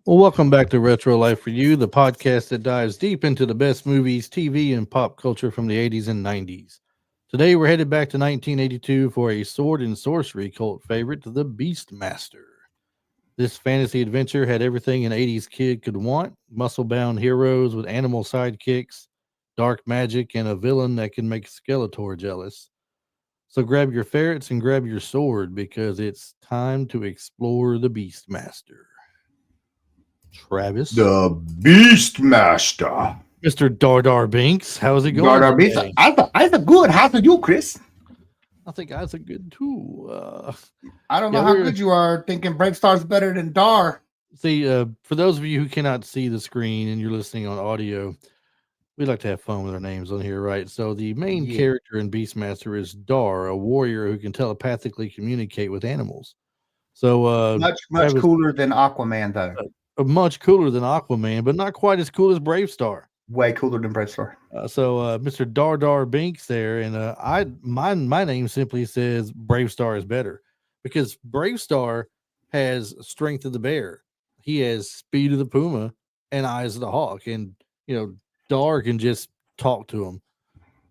Well, welcome back to Retro Life for You, the podcast that dives deep into the best movies, TV, and pop culture from the 80s and 90s. Today, we're headed back to 1982 for a sword and sorcery cult favorite, The Beastmaster. This fantasy adventure had everything an 80s kid could want: muscle bound heroes with animal sidekicks, dark magic, and a villain that can make Skeletor jealous. So grab your ferrets and grab your sword because it's time to explore the Beastmaster. Travis, The Beastmaster. Mr. Dardar Binks, how's it going Brother Beast, today? I good. How are you, Chris? I think that's a good too. I don't Yeah, know how we're- good you are thinking Bravestar's better than Dar. See, for those of you who cannot see the screen and you're listening on audio, we like to have fun with our names on here, right? So the main Yeah. character in Beastmaster is Dar, a warrior who can telepathically communicate with animals. So Much Travis, cooler than Aquaman, though. much cooler than Aquaman, but not quite as cool as Bravestar. Way cooler than Bravestar. Mr. Dardar Binks there, and my name simply says Bravestar is better because Bravestar has strength of the bear, he has speed of the puma, and eyes of the hawk, and Dar can just talk to him.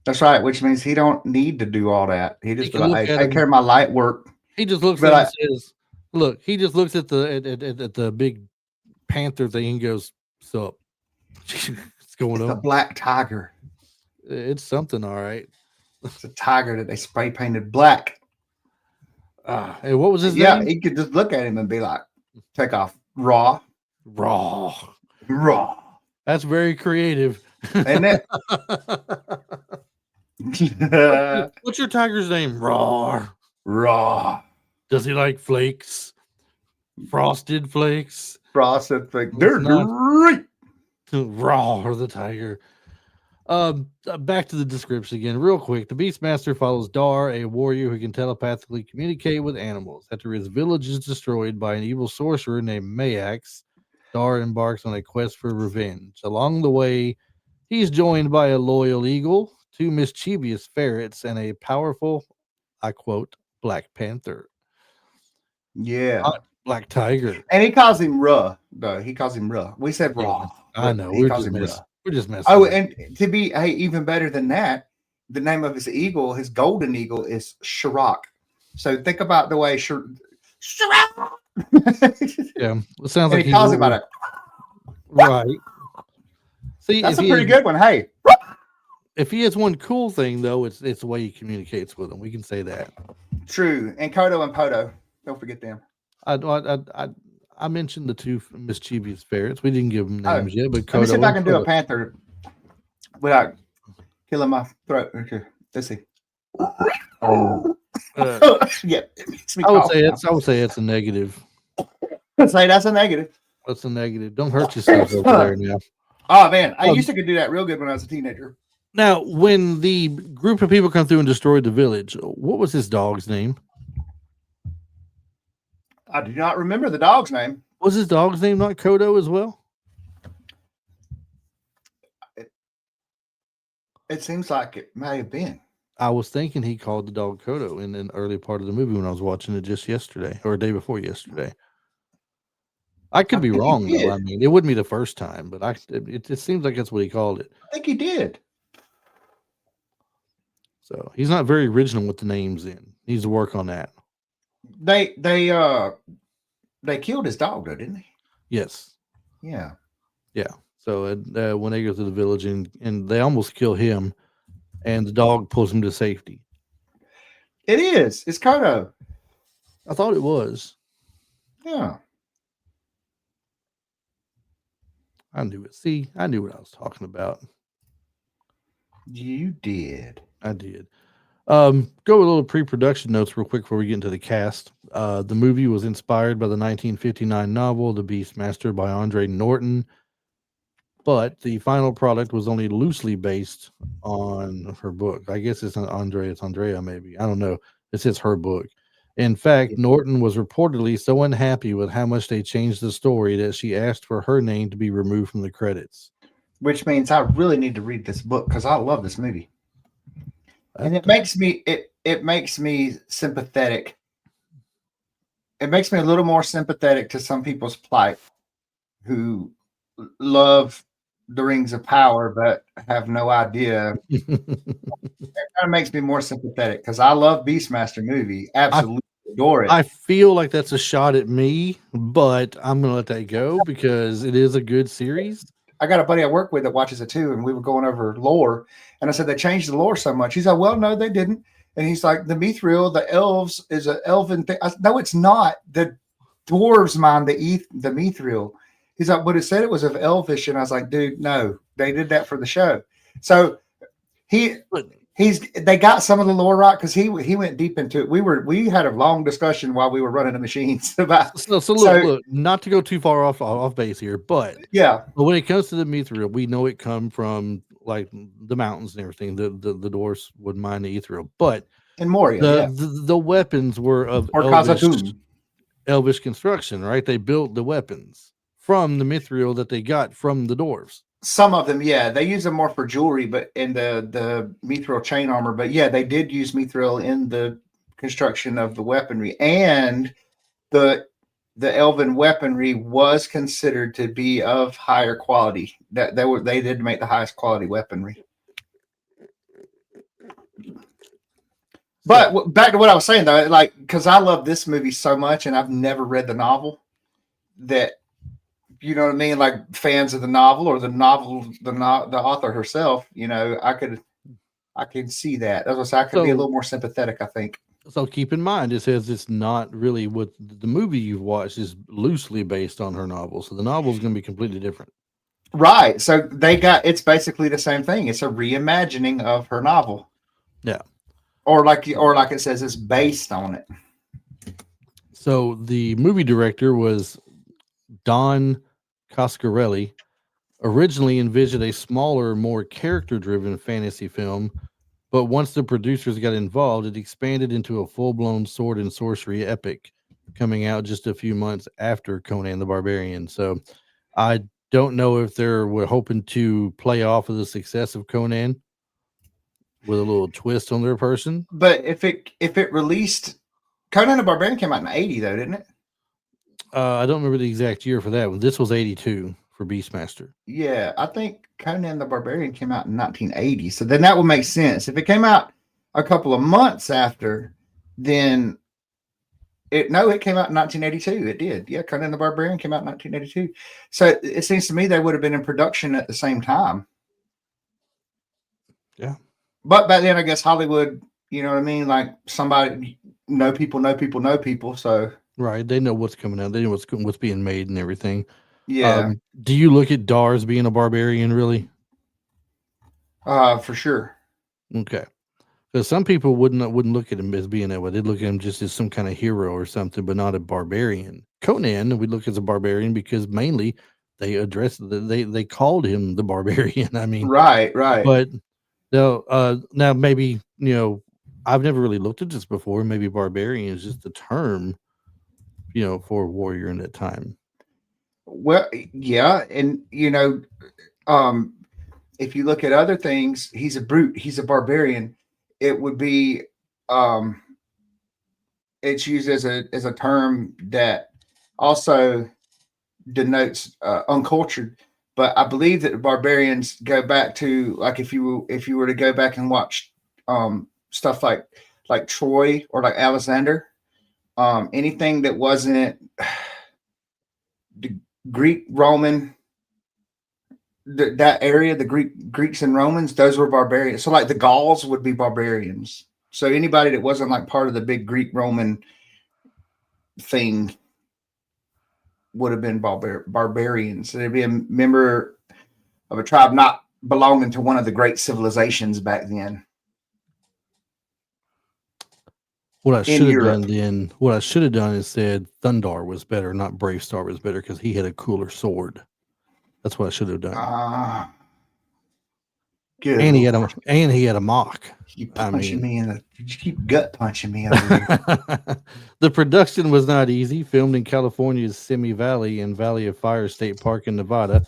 That's right, which means he don't need to do all that. He just He be can like, look hey, at take him. care of my light work. He just looks But at him and says, "Look." He just looks at the big panther thing and goes, "Sup?" What's going It's a on? black tiger. It's something, all right. It's a tiger that they spray painted black. Hey, what was his Yeah, name? he could just look at him and be like, take off raw. Raw. That's very creative. Isn't it? What's your tiger's name? Raw. Raw. Does he like flakes? Frosted flakes? Frosted flakes. They're not- great. Raw or the tiger. Back to the description again, real quick. The Beastmaster follows Dar, a warrior who can telepathically communicate with animals. After his village is destroyed by an evil sorcerer named Maax, Dar embarks on a quest for revenge. Along the way, he's joined by a loyal eagle, two mischievous ferrets, and a powerful, I quote, Black Panther. Yeah. Black Tiger. And he calls him Ruh, though. He calls him Ruh. We said Raw. I know. He calls him Ruh. We're just messing. Oh, and to be even better than that, the name of his eagle, his golden eagle, is Shirok. So think about the way Shirok. Yeah, it sounds like he calls him really, about it. right. See, That's a pretty good one. Hey, if he has one cool thing though, it's the way he communicates with them. We can say that. True. And Kodo and Poto. Don't forget them. I mentioned the two mischievous ferrets. We didn't give them names yet, but Let me see if I can do Kodo. a panther without killing my throat. Okay, let's see. Yeah, it makes me I would cough say now. I would say it's a negative. Say that's a negative. That's a negative. Don't hurt yourself over there now. Oh man, I used to could do that real good when I was a teenager. Now, when the group of people come through and destroyed the village, what was his dog's name? I do not remember the dog's name. Was his dog's name not Kodo as well? It seems like it may have been. I was thinking he called the dog Kodo in an early part of the movie when I was watching it just yesterday or a day before yesterday. I could be wrong though. I mean, it wouldn't be the first time, but it seems like that's what he called it. I think he did. So he's not very original with the names. In needs to work on that. They killed his dog though, didn't they? Yes. Yeah. So when they go to the village and they almost kill him, and the dog pulls him to safety. It is. It's kind of. I thought it was. Yeah. I knew it. See, I knew what I was talking about. You did. I did. Go with a little pre-production notes real quick before we get into the cast. The movie was inspired by the 1959 novel The Beastmaster by Andre Norton, but the final product was only loosely based on her book. I guess it's not Andre, it's Andrea maybe. I don't know. It says her book. In fact, Norton was reportedly so unhappy with how much they changed the story that she asked for her name to be removed from the credits. Which means I really need to read this book because I love this movie. And it makes me sympathetic. It makes me a little more sympathetic to some people's plight who love the Rings of Power but have no idea. It kind of makes me more sympathetic because I love Beastmaster movie, I absolutely adore it. I feel like that's a shot at me, but I'm gonna let that go because it is a good series. I got a buddy I work with that watches it too, and we were going over lore, and I said they changed the lore so much. He's like, "Well, no, they didn't." And he's like, "The Mithril, the elves is an elven thing." I said, "No, it's not. The dwarves mine the Mithril." He's like, "But it said it was of elvish," and I was like, "Dude, no, they did that for the show." So he But they got some of the lore right because he went deep into it. We had a long discussion while we were running the machines about. so look, So not to go too far off base here, but yeah, when it comes to the mithril, we know it come from like the mountains and everything. The dwarfs would mine the ethereal, but in Moria, yeah, the weapons were of or Kazakum. elvish construction, right? They built the weapons from the mithril that they got from the dwarves. Some of them, yeah, they use them more for jewelry, but in the mithril chain armor. But yeah, they did use mithril in the construction of the weaponry, and the the elven weaponry was considered to be of higher quality. That they did make the highest quality weaponry. But back to what I was saying though, like because I love this movie so much, and I've never read the novel. That you know what I mean, like fans of the novel or the author herself. You know, I can see that. As I say, I can be a little more sympathetic. I think. So keep in mind, it says it's not really what the movie you've watched is loosely based on her novel. So the novel is going to be completely different. Right. So it's basically the same thing. It's a reimagining of her novel. Yeah. Or like it says, it's based on it. So the movie director was Don Coscarelli. Originally envisioned a smaller, more character-driven fantasy film, but once the producers got involved, it expanded into a full-blown sword and sorcery epic, coming out just a few months after Conan the Barbarian. So I don't know if we're hoping to play off of the success of Conan with a little twist on their person. But if it released, Conan the Barbarian came out in '80 though, didn't it? I don't remember the exact year for that one. This was 82 for Beastmaster. Yeah, I think Conan the Barbarian came out in 1980. So then that would make sense. If it came out a couple of months after, then it came out in 1982. It did. Yeah, Conan the Barbarian came out in 1982. So it seems to me they would have been in production at the same time. Yeah. But back then, I guess Hollywood, you know what I mean? Like somebody know people. So right, they know what's coming out. They know what's being made and everything. yeah, Do you look at Dar as being a barbarian, really? for sure. Okay, because some people wouldn't look at him as being that way. They'd look at him just as some kind of hero or something, but not a barbarian. Conan, we look as a barbarian because mainly they they called him the barbarian. I mean, Right. but now maybe I've never really looked at this before. Maybe barbarian is just the term, for a warrior in that time. Well, yeah, and if you look at other things, he's a brute. He's a barbarian. It would be, it's used as a term that also denotes uncultured. But I believe that barbarians go back to like if you were to go back and watch stuff like Troy or like Alexander, anything that wasn't the Greek Roman that area, the Greeks and Romans, those were barbarians. So like the Gauls would be barbarians. So anybody that wasn't like part of the big Greek Roman thing would have been barbarians. So they'd be a member of a tribe not belonging to one of the great civilizations back then. What I should have done is said Thundar was better, not Brave Star was better, because he had a cooler sword. That's what I should have done. Good. And he had a mock. You punching me in the. You keep gut punching me over here. The production was not easy. Filmed in California's Simi Valley and Valley of Fire State Park in Nevada.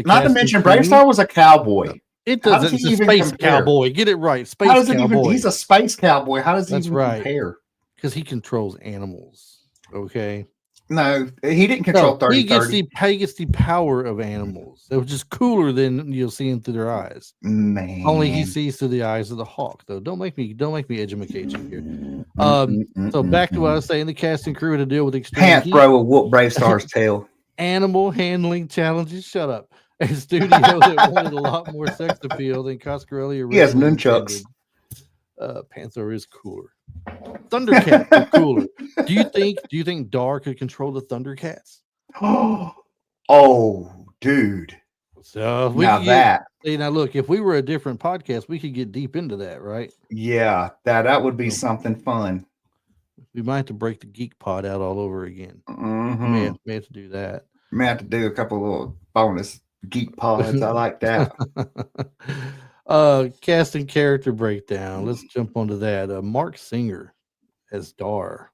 Not to mention, Brave Star was a cowboy. It doesn't. It's a space cowboy. Get it right. Space cowboy. He's a space cowboy. How does he compare? Because he controls animals. Okay. No, he didn't control No, 30, he gets 30. the power of animals. It was just cooler than you'll see him through their eyes. Only he Man. sees through the eyes of the hawk, though. Don't make me educate you here. So back to what I Mm. was saying, the cast and crew had to deal with extreme heat, Panthro will whoop Brave Star's tail. animal handling challenges. Shut up. A studio that wanted a lot more sex appeal than Coscarelli He has originally nunchucks. intended. Panther is cooler. Thundercats are cooler. Do you think Dar could control the Thundercats? Oh, dude. So if we Now could get that, now look, if we were a different podcast, we could get deep into that, right? yeah, that would be So something fun. we might have to break the geek pod out all over again. Mm-hmm. May have to do that. May have to do a couple of little bonus geek pods. I like that. Cast and character breakdown. Let's jump onto that. Mark Singer as Dar.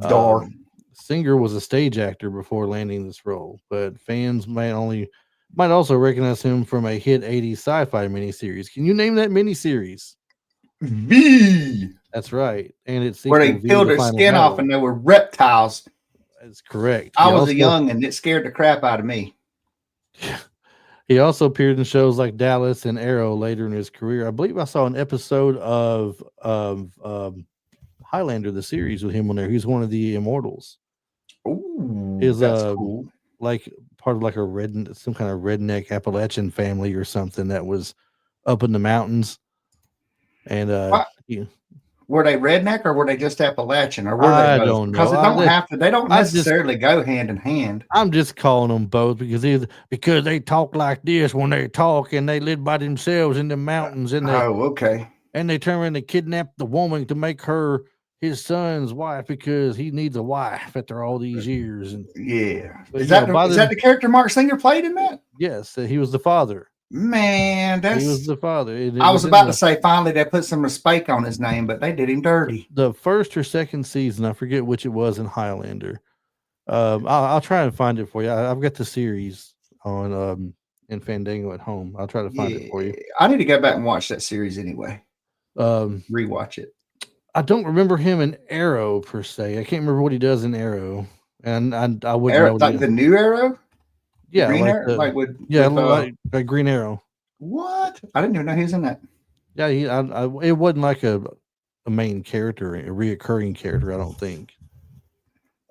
Dar. Singer was a stage actor before landing this role, but fans might also recognize him from a hit 80s sci-fi miniseries. Can you name that miniseries? V. That's right. And its Where sequel, they V peeled the their Final skin off Battle. and they were reptiles. That's correct. I was a young and it scared the crap out of me. He also appeared in shows like Dallas and Arrow later in his career. I believe I saw an episode of Highlander, the series, with him on there. He's one of the immortals. Ooh, Is that's cool. like part of like some kind of redneck Appalachian family or something that was up in the mountains. And were they redneck or were they just Appalachian or were they I both? don't Because know. it don't have to. They don't I just necessarily go hand in hand. I'm just calling them both because they talk like this when they talk, and they live by themselves in the mountains, and Okay. they turn around and kidnap the woman to make her his son's wife because he needs a wife after all these years. And Yeah. but, Is that the character Mark Singer played in that? Yes, he was the father. Man, He was the father. I was about to say finally they put some respect on his name, but they did him dirty. The first or second season, I forget which it was in Highlander. I'll try and find it for you. I've got the series on in Fandango at home. I'll try to find it for you. I need to go back and watch that series anyway. Rewatch it. I don't remember him in Arrow per se. I can't remember what he does in Arrow, and I wouldn't Arrow, know like the new Arrow. Yeah, Green like Arrow, like like Green Arrow. What? I didn't even know he was in that. Yeah, it wasn't like a main character, a reoccurring character. I don't think.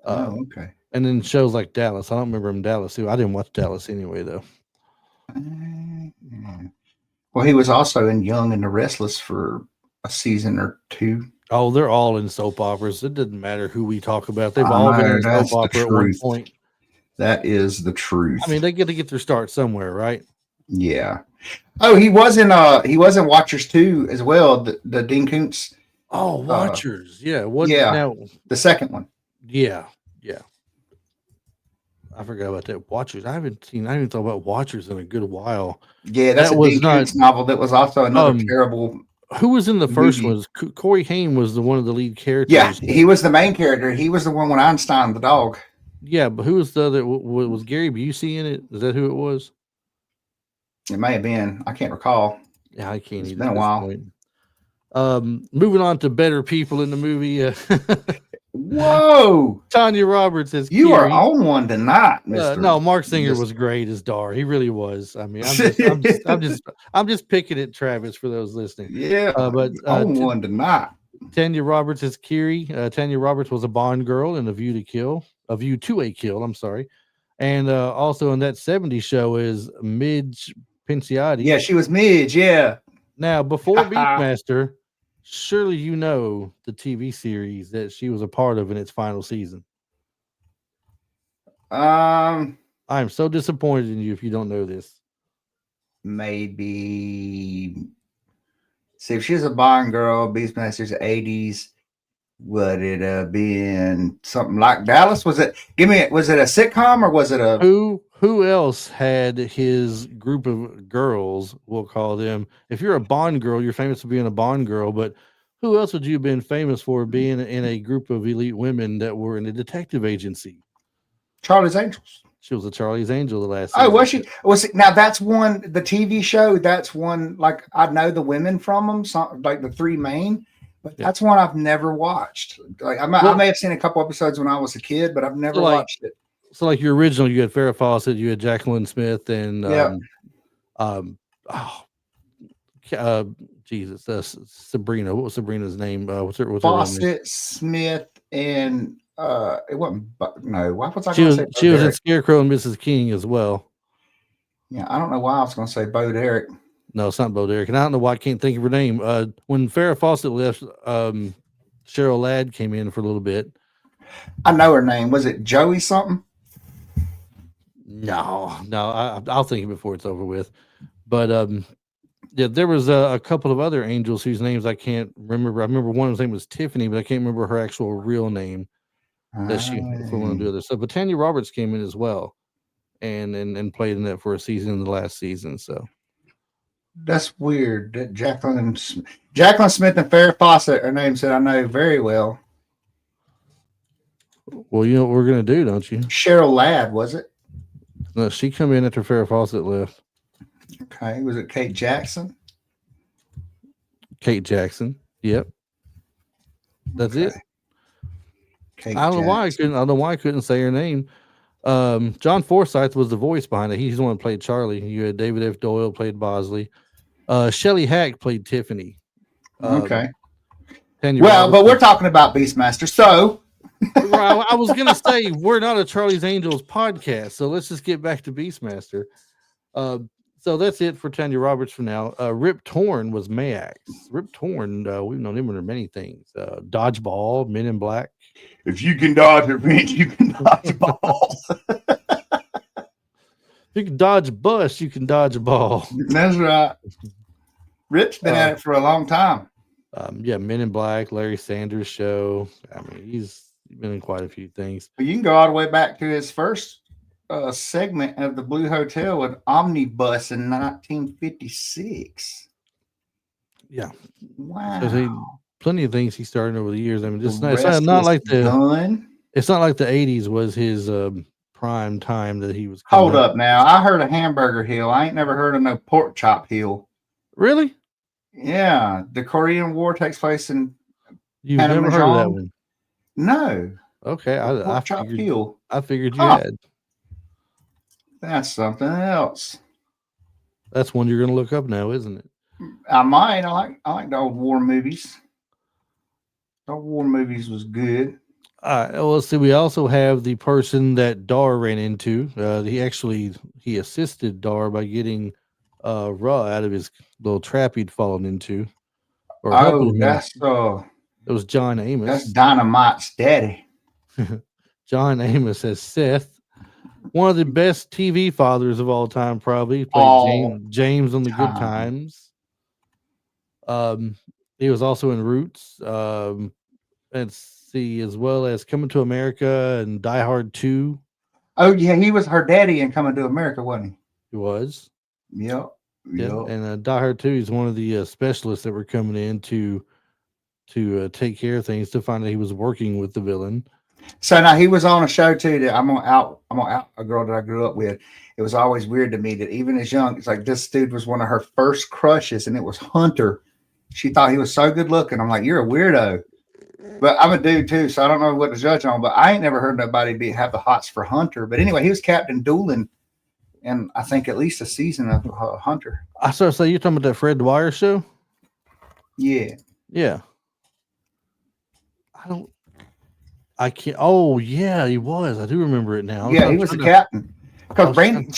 Okay. And then shows like Dallas. I don't remember him in Dallas too. I didn't watch Dallas anyway though. Well, he was also in Young and the Restless for a season or two. Oh, they're all in soap operas. It doesn't matter who we talk about. They've all been in soap opera at one point. That is the truth. I mean, they get to get their start somewhere, right? Yeah. Oh, he was in Watchers 2 as well. The Dean Koontz. Oh, Watchers. Yeah. What? Yeah. Now, the second one. Yeah. I forgot about that. Watchers. I haven't thought about Watchers in a good while. Yeah, that's a Dean Koontz novel that was also another terrible. Who was in the first one? Corey Haim was one of the lead characters. Yeah, he was the main character. He was the one with Einstein, the dog. Yeah, but who was the other? Was Gary Busey in it? Is that who it was? It may have been. I can't recall. Yeah, I can't. It's been a while. Moving on to better people in the movie. Whoa, Tanya Roberts as you Kiri. are on one tonight, Mr. No, Mark Singer was great as Dar. He really was. I mean, I'm just picking at Travis for those listening. Yeah, but on one tonight. Tanya Roberts as Kiri. Tanya Roberts was a Bond girl in A View to a Kill. I'm sorry, and also in that '70s show is Midge Pinciotti. Yeah, she was Midge. Yeah. Now before Beastmaster, surely you know the TV series that she was a part of in its final season. I am so disappointed in you if you don't know this. Maybe. See, if she's a Bond girl, Beastmaster's 80s, would it have been something like Dallas? Was it a sitcom or was it a who else had his group of girls, we'll call them? If you're a Bond girl, you're famous for being a Bond girl, but who else would you have been famous for being in a group of elite women that were in a detective agency? Charlie's Angels. She was a Charlie's Angel the last season. Was she? Now that's one, the TV show, that's one, like I know the women from them, like the three main, But that's one I've never watched. Like I may have seen a couple episodes when I was a kid, but I've never watched it. So, like your original, you had Farrah Fawcett, you had Jacqueline Smith, and oh, Jesus, Sabrina. What was Sabrina's name? What's her real name? Fawcett, Smith, and it wasn't. No, why was I She going was to say? She was in Scarecrow and Mrs. King as well. Yeah, I don't know why I was going to say Bo Derek. No, it's not Bo Derek, and I don't know why I can't think of her name. When Farrah Fawcett left, Cheryl Ladd came in for a little bit. I know her name. Was it Joey something? No, I'll think of it before it's over with. But yeah, there was a couple of other angels whose names I can't remember. I remember one of them name was Tiffany, but I can't remember her actual real name. That she for one to do other stuff. But Tanya Roberts came in as well, and played in that for a season in the last season. So that's weird. That Jacqueline Smith and Farrah Fawcett are names that I know very well. Well, you know what we're gonna do, don't you? Cheryl Ladd, was it? No, she come in after Farrah Fawcett left. Okay, was it Kate Jackson? Kate Jackson. Yep. That's it. Kate I don't know why I couldn't say her name. John Forsythe was the voice behind it. He's the one who played Charlie. You had David F. Doyle played Bosley. Shelley Hack played Tiffany. Okay. Well, but we're talking about Beastmaster, so I was gonna say we're not a Charlie's Angels podcast, so let's just get back to Beastmaster. So that's it for Tanya Roberts for now. Rip Torn was Maax. Rip Torn, we've known him under many things. Dodgeball, Men in Black. If you can dodge a wrench, you can dodge a ball. If you can dodge a bus, you can dodge a ball. That's right. Rip's been at it for a long time. Yeah, Men in Black, Larry Sanders Show. I mean, he's been in quite a few things. You can go all the way back to his first segment of the Blue Hotel with Omnibus in 1956. Yeah. Wow. So plenty of things he started over the years. I mean, it's not like the gun. It's not like the 80s was his prime time that he was. Hold up now. I heard of Hamburger Hill. I ain't never heard of no Pork Chop Hill. Really? Yeah. The Korean War takes place in. You've never heard of that one? No. Okay. I figured you had. That's something else. That's one you're going to look up now, isn't it? I might. I like the old war movies. The old war movies was good. Well, let's see. We also have the person that Dar ran into. He assisted Dar by getting Ra out of his little trap he'd fallen into. It was John Amos. That's Dynamite's daddy. John Amos as Seth. One of the best TV fathers of all time, probably. Played James on the Good Times. He was also in Roots. Let's see, as well as Coming to America and Die Hard 2. Oh, yeah, he was her daddy in Coming to America, wasn't he? He was. Yep. And Die Hard 2 is one of the specialists that were coming in to take care of things, to find out he was working with the villain. So now he was on a show too that I'm gonna out a girl that I grew up with. It was always weird to me that even as young, it's like this dude was one of her first crushes, and it was Hunter. She thought he was so good looking. I'm like, you're a weirdo. But I'm a dude too, so I don't know what to judge on. But I ain't never heard nobody have the hots for Hunter. But anyway, he was Captain Doolin, and I think at least a season of Hunter. I started to say, you're talking about that Fred Dwyer show? Yeah. Yeah. I can't. Oh yeah, he was. I do remember it now. Yeah, he was the captain. Because Brandy,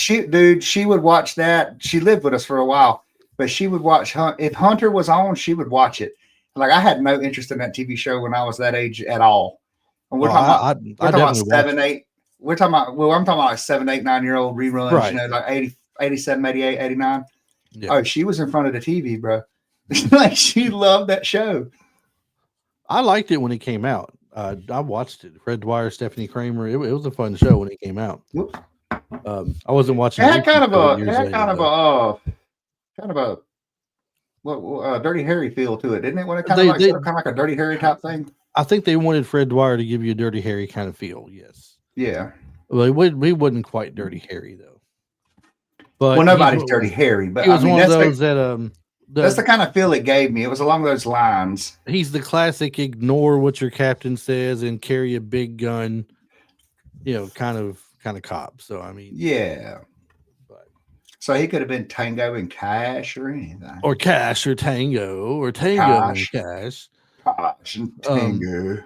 she would watch that. She lived with us for a while, but she would watch. If Hunter was on, she would watch it. Like I had no interest in that TV show when I was that age at all. And we're talking about 7, 8. We're talking about. Well, I'm talking about like 7, 8, 9-year-old reruns. Right. You know, like 80, 87, 88, 89. Yeah. Oh, she was in front of the TV, bro. Like she loved that show. I liked it when it came out. I watched it. Fred Dwyer, Stephanie Kramer. It was a fun show when it came out. I wasn't watching. It had kind of a Dirty Harry feel to it, didn't it? When it kind of like a Dirty Harry type thing. I think they wanted Fred Dwyer to give you a Dirty Harry kind of feel. Yes. Yeah. Well, we wasn't quite Dirty Harry though. But nobody's Dirty Harry. But he was one of those that That's the the kind of feel it gave me. It was along those lines. he's the classic ignore what your captain says and carry a big gun, kind of cop. So I mean, Yeah. but So he could have been Tango and Cash or anything. or Cash or Tango and Cash, Cash. Cash and Um, Tango.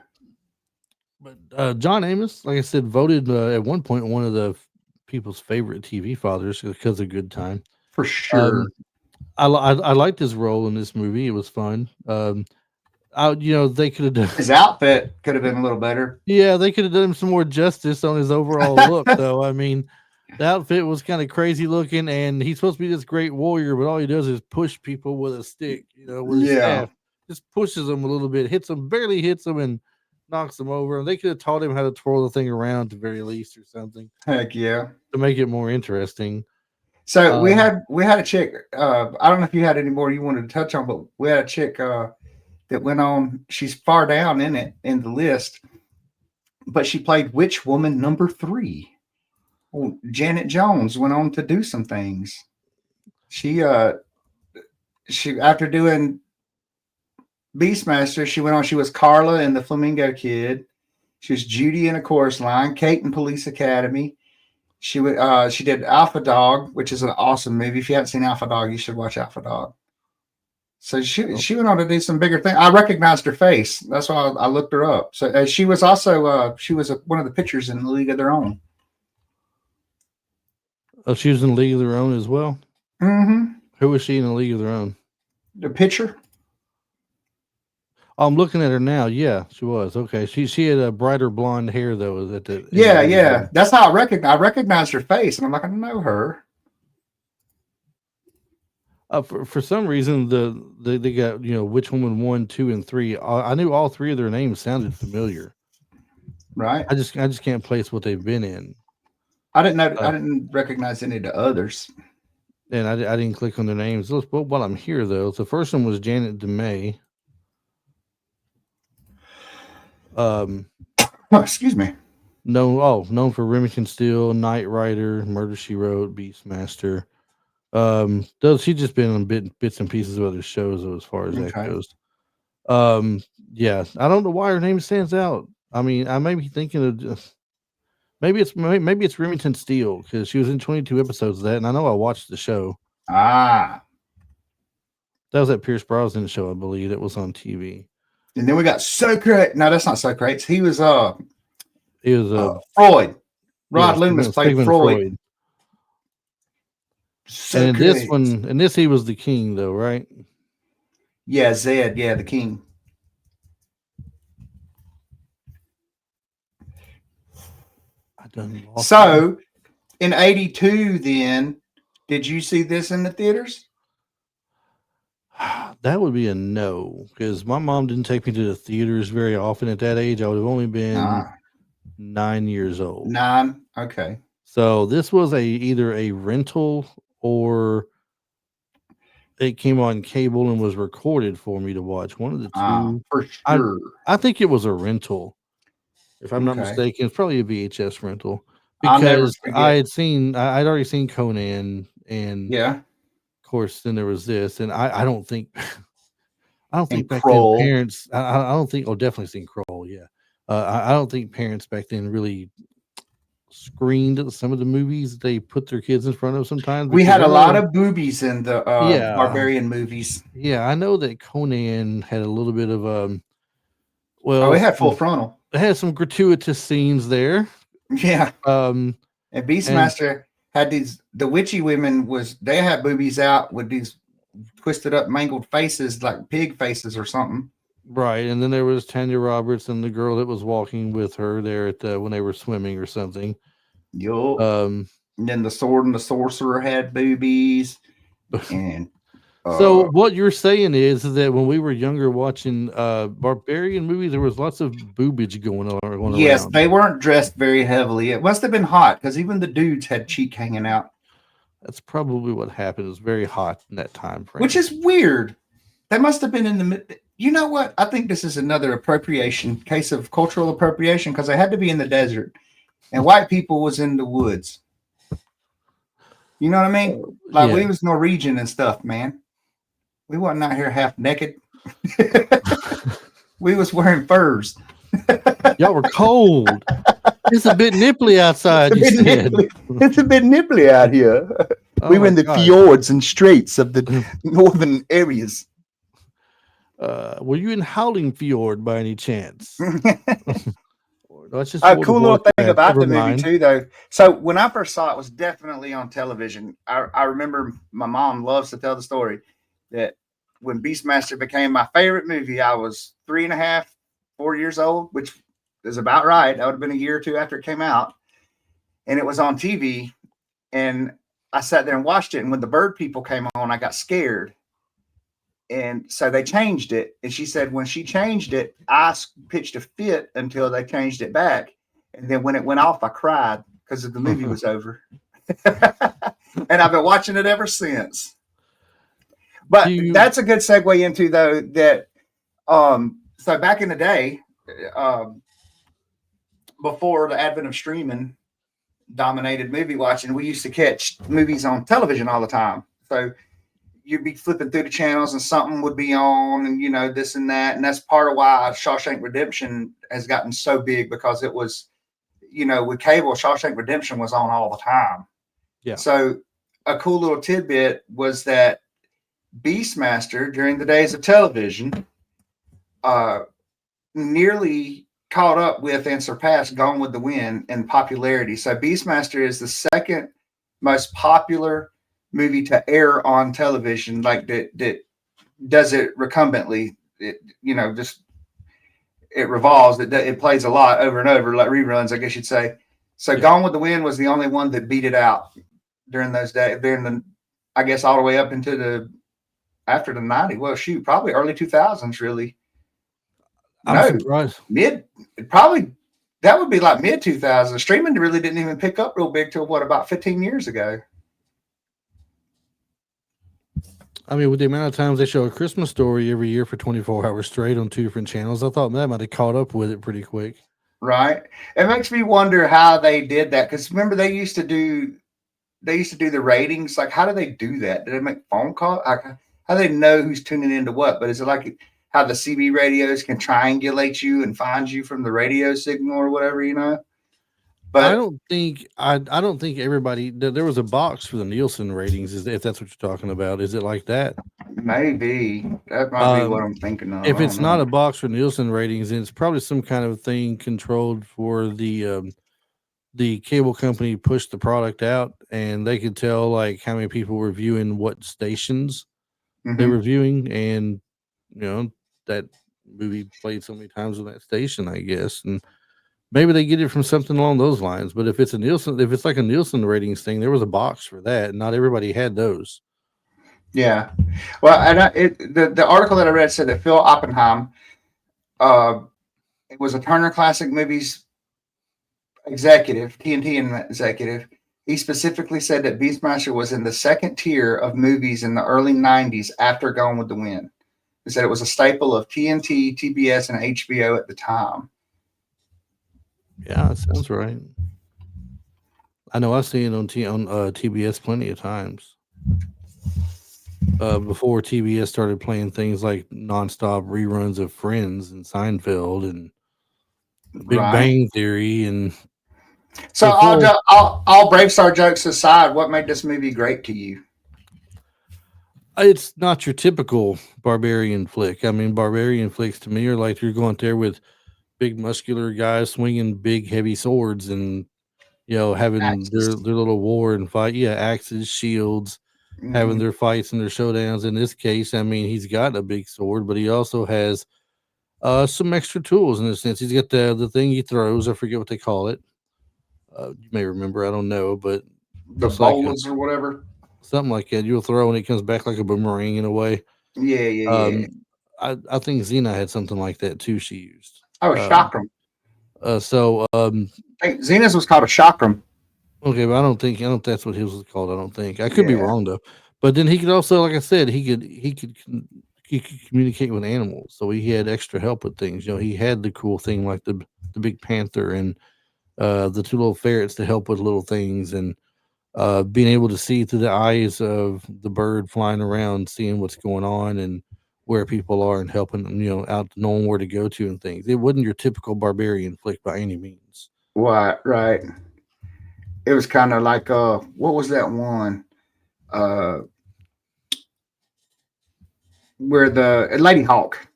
but John Amos, like I said, voted at one point one of the people's favorite TV fathers because of Good Time. For sure. Um, I liked his role in this movie. It was fun. They could have done. His outfit could have been a little better. Yeah, they could have done him some more justice on his overall look, though. I mean, the outfit was kind of crazy looking, and he's supposed to be this great warrior, but all he does is push people with a stick, with his Yeah. staff. Just pushes them a little bit, barely hits them, and knocks them over. And they could have taught him how to twirl the thing around at the very least, or something Heck yeah. to make it more interesting. So Um, we had a chick. I don't know if you had any more you wanted to touch on, but we had a chick that went on. She's far down in the list, but she played Witch Woman number 3. Well, Janet Jones went on to do some things. She after doing Beastmaster, she went on. She was Carla in the Flamingo Kid. She was Judy in A Chorus Line, Kate in Police Academy. She did Alpha Dog, which is an awesome movie. If you haven't seen Alpha Dog, you should watch Alpha Dog. So she went on to do some bigger things. I recognized her face. That's why I looked her up. So she was also one of the pitchers in the League of Their Own. she was in League of Their Own as well. Mm-hmm. Who was she in the League of Their Own? The pitcher. Oh, I'm looking at her now. Yeah, she was. Okay. She had a brighter blonde hair though at the Yeah. That's how I recognized her face, and I'm like, I know her. For some reason they got Witch Woman 1, 2, and 3. I knew all three of their names sounded familiar. Right. I just can't place what they've been in. I didn't recognize any of the others. And I didn't click on their names. While I'm here though, the first one was Janet DeMay. Excuse me. Known for Remington Steele, Knight Rider, Murder She Wrote, Beastmaster. Does she just been on bits and pieces of other shows though, as far as that Okay. goes. Yeah, I don't know why her name stands out. I mean, I may be thinking of just maybe it's Remington Steele because she was in 22 episodes of that, and I know I watched the show. Ah. That was that Pierce Brosnan show, I believe, that was on TV. And then we got Socrates. No, that's not Socrates. He was It was Freud. Rod Loomis played Sigmund Freud. And in this he was the king though, right? Yeah, Zed. Yeah, the king. So in 82, then, did you see this in the theaters? That would be a no, because my mom didn't take me to the theaters very often at that age. I would have only been 9 years old. 9. Okay. So this was either a rental or it came on cable and was recorded for me to watch. One of the two. For sure. I think it was a rental. If I'm not mistaken, it's probably a VHS rental because I'd already seen Conan, and yeah, of course, then there was this, and I don't think back Kroll. then parents. I don't think. Oh, definitely seen Kroll. Yeah, I don't think parents back then really screened some of the movies they put their kids in front of. Sometimes we had a lot of boobies in the barbarian movies. Yeah, I know that Conan had a little bit of it had full frontal. It had some gratuitous scenes there. Yeah. And Beastmaster had the witchy women they had boobies out with these twisted up mangled faces like pig faces or something. Right. And then there was Tanya Roberts and the girl that was walking with her there at when they were swimming or something. Yup. And then the sword and the sorcerer had boobies. And so what you're saying is that when we were younger watching barbarian movies, there was lots of boobage going on. Yes, they weren't dressed very heavily. It must have been hot because even the dudes had cheek hanging out. That's probably what happened. It was very hot in that time frame. Which is weird. They must have been in the... You know what? I think this is another case of cultural appropriation because they had to be in the desert. And white people was in the woods. You know what I mean? Like we was Norwegian and stuff, man. We wasn't out here half naked. We was wearing furs. Y'all were cold. It's a bit nipply It's outside, a you bit said. nipply. It's a bit nipply out here. We Oh were my in the gosh. fjords and straits of the northern areas. Were you in Howling Fjord by any chance? Or that's just A World of cool little thing Warcraft. about Never the movie mind. too, though. So when I first saw it, it was definitely on television. I remember my mom loves to tell the story that when Beastmaster became my favorite movie, I was 3.5, 4 years old, which is about right. That would have been a year or two after it came out, and it was on TV. And I sat there and watched it. And when the bird people came on, I got scared, and so they changed it. And she said when she changed it, I pitched a fit until they changed it back. And then when it went off, I cried because the movie was over. And I've been watching it ever since. Do But you that's a good segue into though that so back in the day, um, before the advent of streaming dominated movie watching, we used to catch movies on television all the time. So you'd be flipping through the channels and something would be on and this and that, and that's part of why Shawshank Redemption has gotten so big, because it was with cable, Shawshank Redemption was on all the time. yeah. So a cool little tidbit was that Beastmaster during the days of television uh nearly caught up with and surpassed Gone with the Wind in popularity. So Beastmaster is the second most popular movie to air on television, like that does it recumbently. It just it revolves. It plays a lot over and over, like reruns, I guess you'd say. So Yeah. Gone with the Wind was the only one that beat it out during those days. During the, I guess, all the way up into the after the 90s. Well, shoot, probably early 2000s, really. I'm No, surprised. mid probably that would be like mid 2000s. Streaming really didn't even pick up real big till what, about 15 years ago. I mean, with the amount of times they show a Christmas story every year for 24 hours straight on 2 different channels, I thought that might have caught up with it pretty quick. Right. It makes me wonder how they did that, because remember they used to do the ratings. Like, how do they do that? Do they make phone calls? Like, how do they know who's tuning into what? But is it like how the CB radios can triangulate you and find you from the radio signal or whatever? I But don't think I don't think everybody there was a box for the Nielsen ratings. Is if that's what you're talking about? Is it like that? maybe that might be what Um, I'm thinking of. if I don't it's not know. a box for Nielsen ratings, then it's probably some kind of thing controlled for the cable company pushed the product out, and they could tell like how many people were viewing what stations they Hmm. were viewing, and you know that movie played so many times on that station, I guess, and maybe they get it from something along those lines. But if it's like a Nielsen ratings thing, there was a box for that. And not everybody had those. Yeah. Well, and the article that I read said that Phil Oppenheim, uh, it was a Turner Classic Movies executive, TNT executive. He specifically said that Beastmaster was in the second tier of movies in the early 90s after Gone with the Wind. He said it was a staple of TNT, TBS, and HBO at the time. Yeah, that sounds right. I know I've seen it on TBS plenty of times. Before TBS started playing things like nonstop reruns of Friends and Seinfeld and Big Right. Bang Theory, and So before all Brave Star jokes aside, what made this movie great to you? it's not your typical barbarian flick. I mean, barbarian flicks to me are like you're going there with big muscular guys swinging big heavy swords and having Axis. their little war and fight. Yeah, axes, shields, having Mm-hmm. their fights and their showdowns. In this case, I mean, he's got a big sword, but he also has some extra tools in a sense. He's got the thing he throws. I forget what they call it. You may remember. I don't know, but The looks like bolas or whatever. something like that. You'll throw and it comes back like a boomerang in a way. Yeah, yeah, yeah. Um, I think Xena had something like that too. She used. Oh, Um, chakram. so Hey, Xena's was called a chakram. Okay, but I don't that's what his was called. I don't think. I could be Yeah. wrong though. But then he could also, like I said, he could communicate with animals. So he had extra help with things. He had the cool thing like the big panther and the two little ferrets to help with little things, and being able to see through the eyes of the bird flying around, seeing what's going on and where people are, and helping them, out knowing where to go to and things. It wasn't your typical barbarian flick by any means. Right, right. It was kind of like what was that one? Uh, where the Lady Hawk,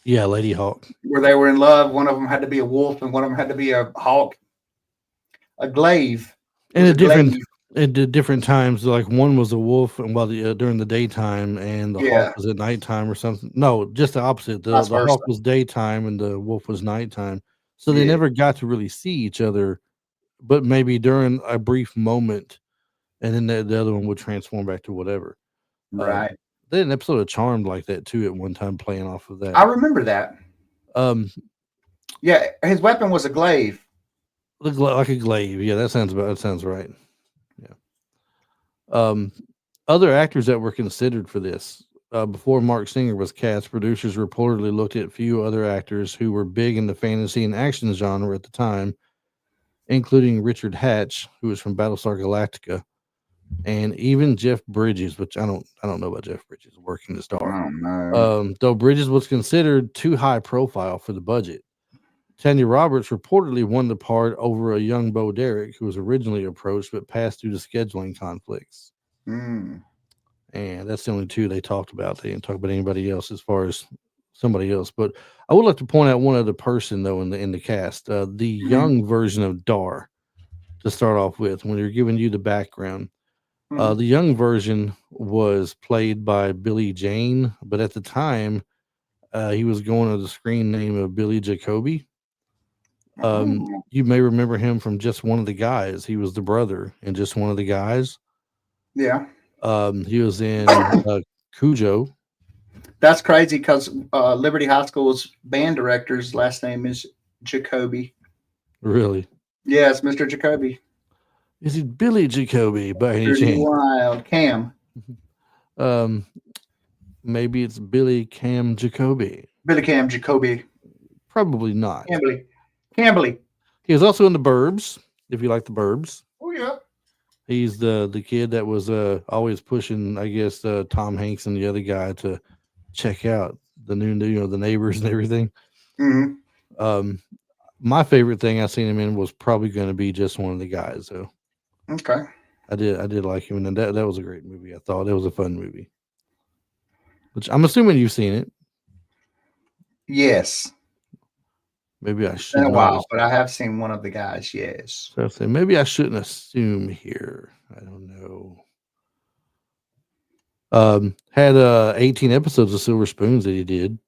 Yeah, Lady Hawk. where they were in love. One of them had to be a wolf, and one of them had to be a hawk. A glaive. It And was a at different glaive. at different times, like one was a wolf, and while the during the daytime, and the hawk Yeah, was at nighttime or something. No, just the opposite. The vice the hawk versa. was daytime, and the wolf was nighttime. So they Yeah, never got to really see each other, but maybe during a brief moment, and then the other one would transform back to whatever. right. They had an episode of Charmed like that too at one time, playing off of I that. remember that. Um, Yeah, his weapon was a glaive. like a glaive. Yeah, that sounds right. Yeah. Um, Other actors that were considered for this, before Mark Singer was cast, producers reportedly looked at a few other actors who were big in the fantasy and action genre at the time, including Richard Hatch, who was from Battlestar Galactica, and even Jeff Bridges, which I don't know about Jeff Bridges working the star. Oh no. Though Bridges was considered too high profile for the budget. Tanya Roberts reportedly won the part over a young Bo Derek, who was originally approached but passed due to scheduling conflicts. Mm. And that's the only two they talked about. They didn't talk about anybody else as far as somebody else. But I would like to point out one other person though in the cast, the Mm-hmm. young version of Dar. To start off with, when they're giving you the background, Mm-hmm. the young version was played by Billy Jane, but at the time, he was going under the screen name of Billy Jacoby. Oh, You may remember him from Just One of the Guys. He was the brother in Just One of the Guys. yeah. He was in Cujo. That's crazy because Liberty High School's band director's last name is Jacoby. Really? Yes, Mr. Jacoby. Is it Billy Jacoby by any Pretty chance? wild. Cam. Um, Maybe it's Billy Cam Jacoby. Billy Cam Jacoby. Probably not. Camberley. Camberley. He was also in the Burbs. If you like the Burbs, Oh yeah. he's the kid that was always pushing, I guess, Tom Hanks and the other guy to check out the new, the neighbors and everything. Mm-hmm. Um, my favorite thing I seen him in was probably going to be Just One of the Guys. So Okay. I did like him, and that was a great movie. I thought it was a fun movie. Which I'm assuming you've seen it. Yes. Maybe I It's been should a not. while, but I have seen one of the guys. Yes. So I say maybe I shouldn't assume here. I don't know. Had 18 episodes of Silver Spoons that he did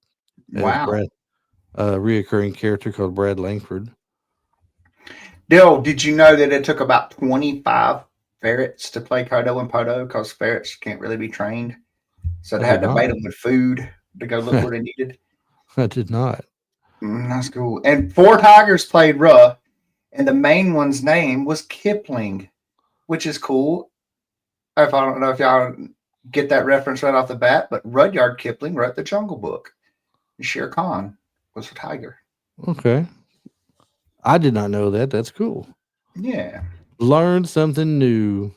as Wow. Brad, reoccurring character called Brad Langford. Dill, did you know that it took about 25 ferrets to play Kodo and Podo because ferrets can't really be trained? So I they did had to not. bait them with food to go look where they needed. I did not. That's cool. And 4 tigers played Ruh, and the main one's name was Kipling, which is cool. If I don't know if y'all get that reference right off the bat, but Rudyard Kipling wrote the Jungle Book. Shere Khan was a tiger. Okay. I did not know that. That's cool. Yeah. Learn something new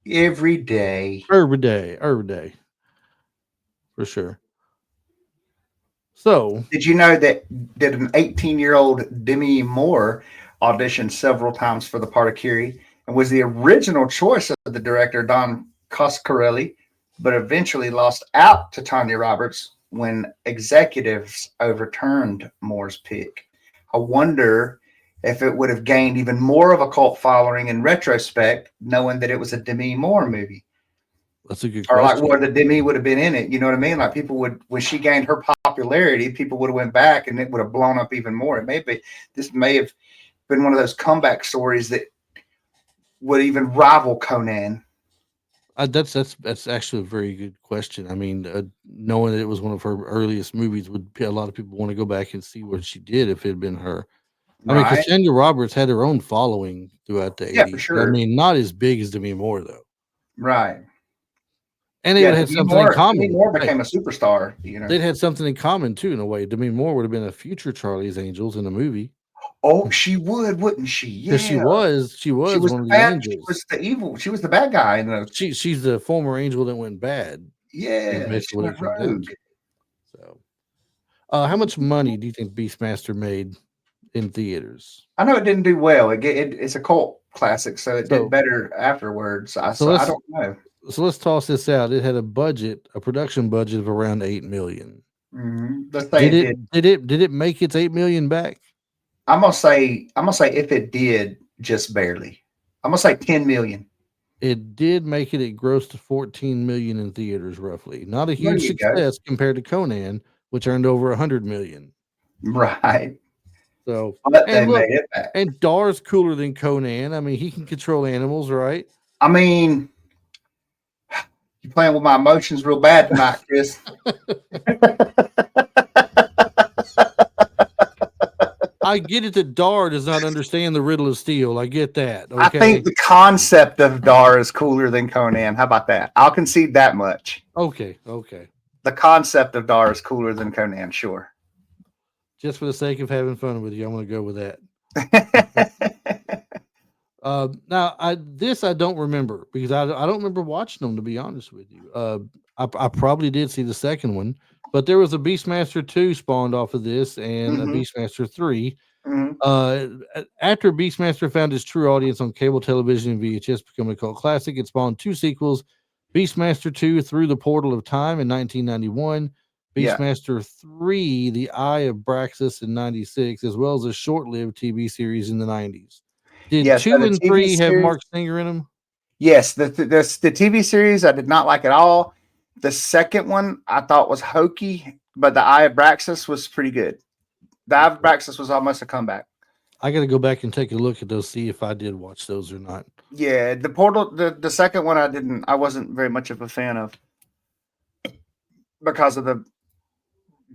Every day. every day, for sure. So, Did you know that an 18-year-old Demi Moore auditioned several times for the part of Curie and was the original choice of the director Don Coscarelli, but eventually lost out to Tanya Roberts when executives overturned Moore's pick? I wonder if it would have gained even more of a cult following in retrospect, knowing that it was a Demi Moore movie. that's a good Or like question. where the Demi would have been in it, you know what I mean? Like people would, when she gained her popularity, people would have went back and it would have blown up even more. This may have been one of those comeback stories that would even rival Conan. That's actually a very good question. I mean, knowing that it was one of her earliest movies, would a lot of people want to go back and see what she did if it had been her. I mean, Right? Cassandra Roberts had her own following throughout the Yeah, for 80s. I sure. mean, not as big as Demi Moore though, Right. and they Yeah, would have something in Demi common. Moore Hey, became a superstar, you know. they'd had something in common too, in a way. Demi Moore would have been a future Charlie's Angels in the movie. Oh, she would, wouldn't she? Because she Yeah. was she She was was one the of the bad. She angels. was the evil. She was the bad guy in the. She's the former angel that went bad. Is Yeah, basically she what went it comes down rogue. to. So, how much money do you think Beastmaster made in theaters? I know it didn't do well. It's a cult classic, so it did So, better afterwards. so So I let's don't know. so let's toss this out. It had a production budget of around 8 million. Let's say it did. Did it make its 8 million back? I'm gonna say if it did, just barely. I'm gonna say 10 million. It did make it. It grossed 14 million in theaters, roughly. Not a There huge you go. success compared to Conan, which earned over 100 million. Right, So, but they and look, made it back. and Dar's cooler than Conan. I mean, he can control animals, right? I mean, you're playing with my emotions real bad tonight, Chris. I get it that Dar does not understand the riddle of steel. I get that. I Okay. think the concept of Dar is cooler than Conan. How about that? I'll concede that much. Okay. The concept of Dar is cooler than Conan, sure. Just for the sake of having fun with you, I'm going to go with that. Now, I don't remember because I don't remember watching them, to be honest with you. I probably did see the second one, but there was a Beastmaster 2 spawned off of this and a Beastmaster 3. After Beastmaster found his true audience on cable television and VHS, becoming a cult classic, it spawned 2 sequels: Beastmaster 2 Through the Portal of Time in 1991, Beastmaster 3 The Eye of Braxis in 96, as well as a short-lived TV series in the 90s. Did Yeah, 2 so the and TV 3 have series, Mark Singer in them? yes, the TV series I did not like at all. The second one I thought was hokey, but the Eye of Braxis was pretty good. The Eye of Braxis was almost a comeback. I got to go back and take a look at those, see if I did watch those or not. Yeah, the Portal, the second one I wasn't very much of a fan of because of the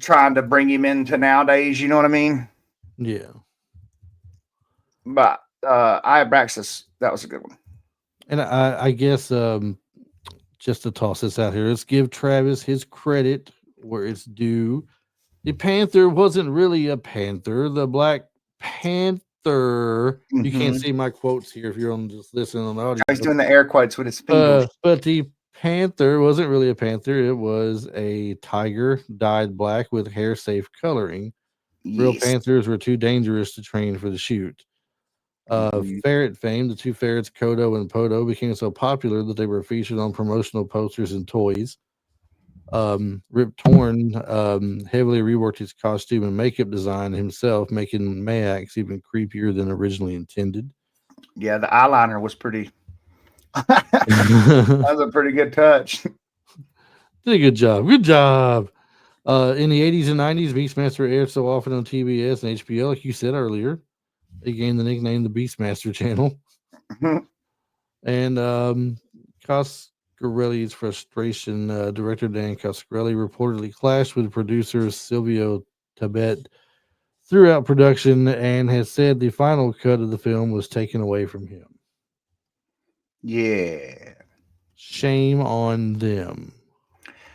trying to bring him into nowadays. You know what I mean? Yeah. But Eye of Braxis, that was a good one. And I guess just to toss this out here, let's give Travis his credit where it's due. The Panther wasn't really a panther. The Black Panther. You can't see my quotes here if you're on just listening on the audio. He's doing the air quotes with his fingers. But the Panther wasn't really a panther. It was a tiger dyed black with hair safe coloring. Real panthers were too dangerous to train for the shoot. Ferret fame, the 2 ferrets, Kodo and Podo, became so popular that they were featured on promotional posters and toys. Rip Torn heavily reworked his costume and makeup design himself, making Maax even creepier than originally intended. Yeah, the eyeliner was pretty. That was a pretty good touch. Did a good job. Good job. In the 80s and 90s, Beastmaster aired so often on TBS and HBO, like you said earlier. They gained the nickname the Beastmaster Channel. And Coscarelli's frustration, director Dan Coscarelli reportedly clashed with producer Silvio Tabet throughout production and has said the final cut of the film was taken away from him. Yeah. Shame on them.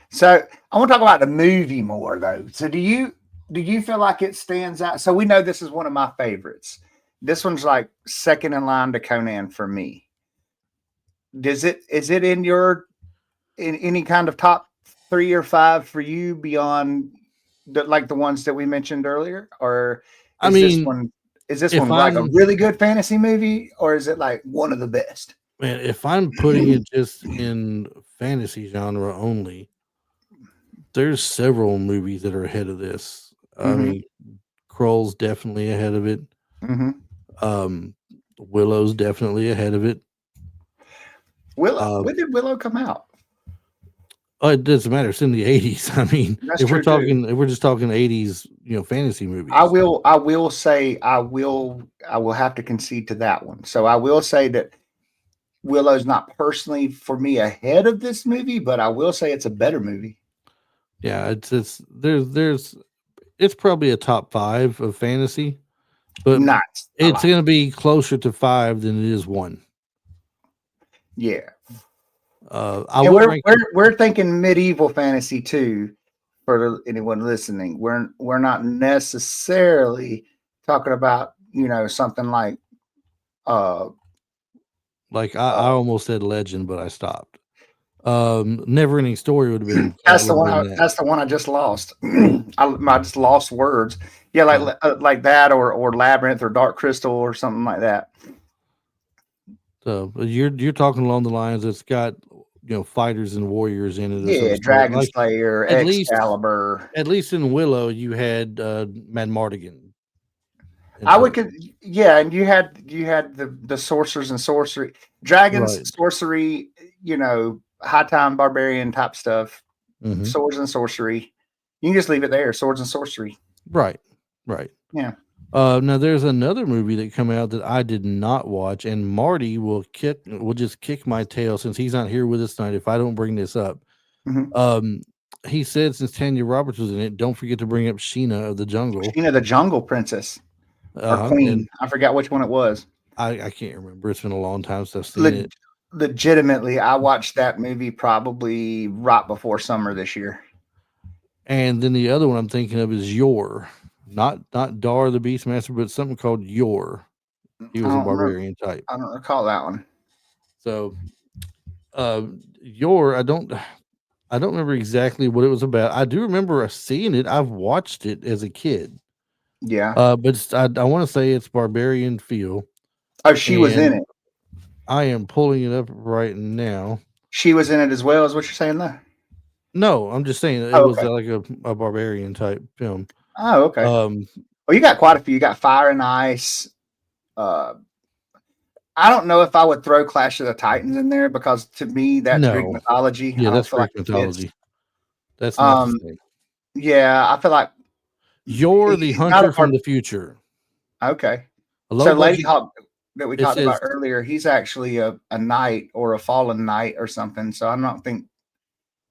So I want to talk about the movie more though. So do you feel like it stands out? So we know this is one of my favorites. This one's like second in line to Conan for me. Is it in any kind of top 3 or 5 for you beyond the ones that we mentioned earlier? Or is this one like a really good fantasy movie, or is it like one of the best? Man, if I'm putting it just in fantasy genre only, there's several movies that are ahead of this. I mean, Kroll's definitely ahead of it. Willow's definitely ahead of it. Willow, when did Willow come out? It doesn't matter. It's in the 80s. I mean, if we're just talking 80s, fantasy movies. I will say I will have to concede to that one. So I will say that Willow's not personally for me ahead of this movie, but I will say it's a better movie. Yeah, it's probably a top 5 of fantasy, but it's going to be closer to 5 than it is 1. Yeah. We're thinking medieval fantasy too. For anyone listening, we're not necessarily talking about something like uh Like I uh almost said legend, but I stopped. Never ending story would have been would have been that. that's the one I just lost. I just lost words. Yeah, Yeah. like that, or Labyrinth, or Dark Crystal, or something like that. So but you're talking along the lines that's got fighters and warriors in it or some Yeah, sort. Dragon Like Slayer, at least Excalibur. at least in Willow you had Mad Mardigan in I would play. could Yeah, and you had the sorcerers and sorcery, dragons, Right. sorcery, high time barbarian type stuff, Hmm. swords and sorcery. You can just leave it there, swords and sorcery. Right. Right. Yeah. Now there's another movie that come out that I did not watch, and Marty will just kick my tail since he's not here with us tonight if I don't bring this up. Hmm. Um, he said since Tanya Roberts was in it, don't forget to bring up Sheena of the Jungle. The Jungle Princess or And Queen. I forgot which one it was. I can't remember. It's been a long time since I've seen Le- it. Legitimately, I watched that movie probably right before summer this year. And then the other one I'm thinking of is Yor, not Dar the Beastmaster, but something called Yor. He I was a don't remember. barbarian type. I don't recall that one. So Yor, I don't remember exactly what it was about. I do remember seeing it. I've watched it as a kid. Yeah. But I want to say it's barbarian feel, Oh, she was in and it. I am pulling it up right now. She was in it as well, as what you're saying there. No, I'm just saying it Oh, was okay. like a barbarian type film. Oh, okay. Um, Well, you got quite a few. You got Fire and Ice. Uh, I don't know if I would throw Clash of the Titans in there, because to me that's Greek no, mythology. yeah, I don't that's feel like Greek it fits. mythology. That's not the Um, same. yeah, I feel like You're the he's not a hunter from part. the future. Okay. A low So Lady budget. Hawk that we It talked about says earlier, he's actually a knight or a fallen knight or something. So I'm not think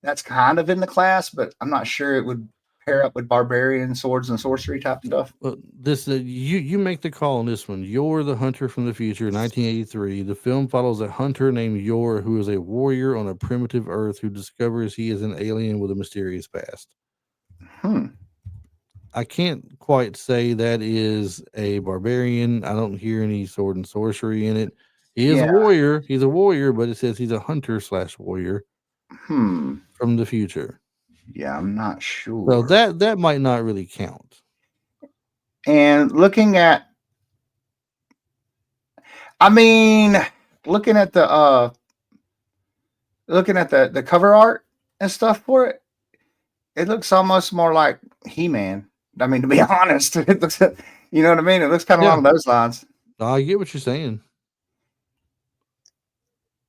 that's kind of in the class, but I'm not sure it would pair up with barbarian swords and sorcery type stuff. this. You make the call on this one. You're the hunter from the future, 1983. The film follows a hunter named Yor who is a warrior on a primitive Earth who discovers he is an alien with a mysterious past. Hmm. I can't quite say that is a barbarian. I don't hear any sword and sorcery in it. He is a Yeah. warrior. He's a warrior, but it says he's a hunter slash warrior Hmm. from the future. Yeah, I'm not So sure. that might not really count. And I mean, looking at the cover art and stuff for it, it looks almost more like He-Man. I mean, to be honest, it looks, you know what I mean? It looks kind of Yeah, along those lines. I get what you're saying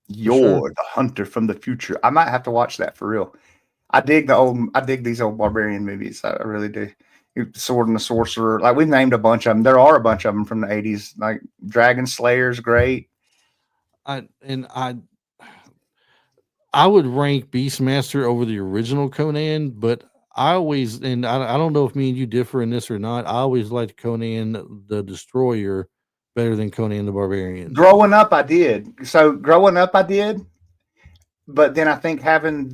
for sure. You're the hunter from the future. I might have to watch that for real. I dig these old barbarian movies. I really do. Sword and the Sorcerer. Like, we've named a bunch of them. There are a bunch of them from the 80s. Like Dragon Slayer's great. I and I would rank Beastmaster over the original Conan, but I always and I don't know if me and you differ in this or not. I always liked Conan the Destroyer better than Conan the Barbarian. Growing up, I did. So growing up, I did. But then I think having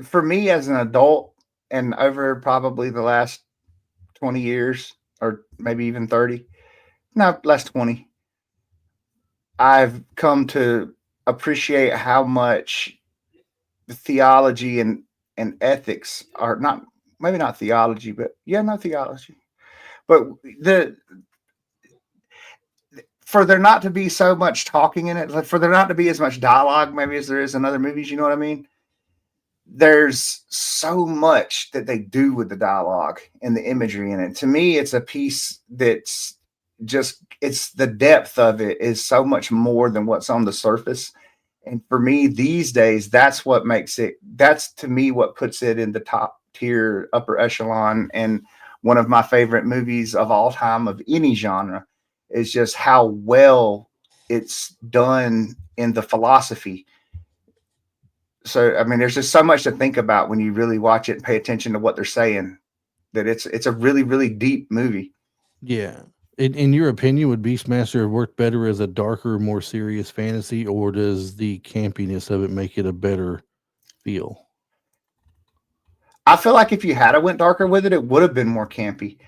for me as an adult, and over probably the last 20 years, or maybe even 30, no, last 20, I've come to appreciate how much theology and ethics are not, maybe not theology, but yeah, not theology, but the for there not to be so much talking in it, like for there not to be as much dialogue maybe as there is in other movies, you know what I mean? There's so much that they do with the dialogue and the imagery in it. To me, it's a piece that's just, it's the depth of it is so much more than what's on the surface. And for me, these days, that's what makes it, that's to me what puts it in the top tier, upper echelon. And one of my favorite movies of all time of any genre is just how well it's done in the philosophy. So, I mean, there's just so much to think about when you really watch it and pay attention to what they're saying, that it's a really, really deep movie. Yeah. In your opinion, would Beastmaster have worked better as a darker, more serious fantasy, or does the campiness of it make it a better feel? I feel like if you had a went darker with it, it would have been more campy.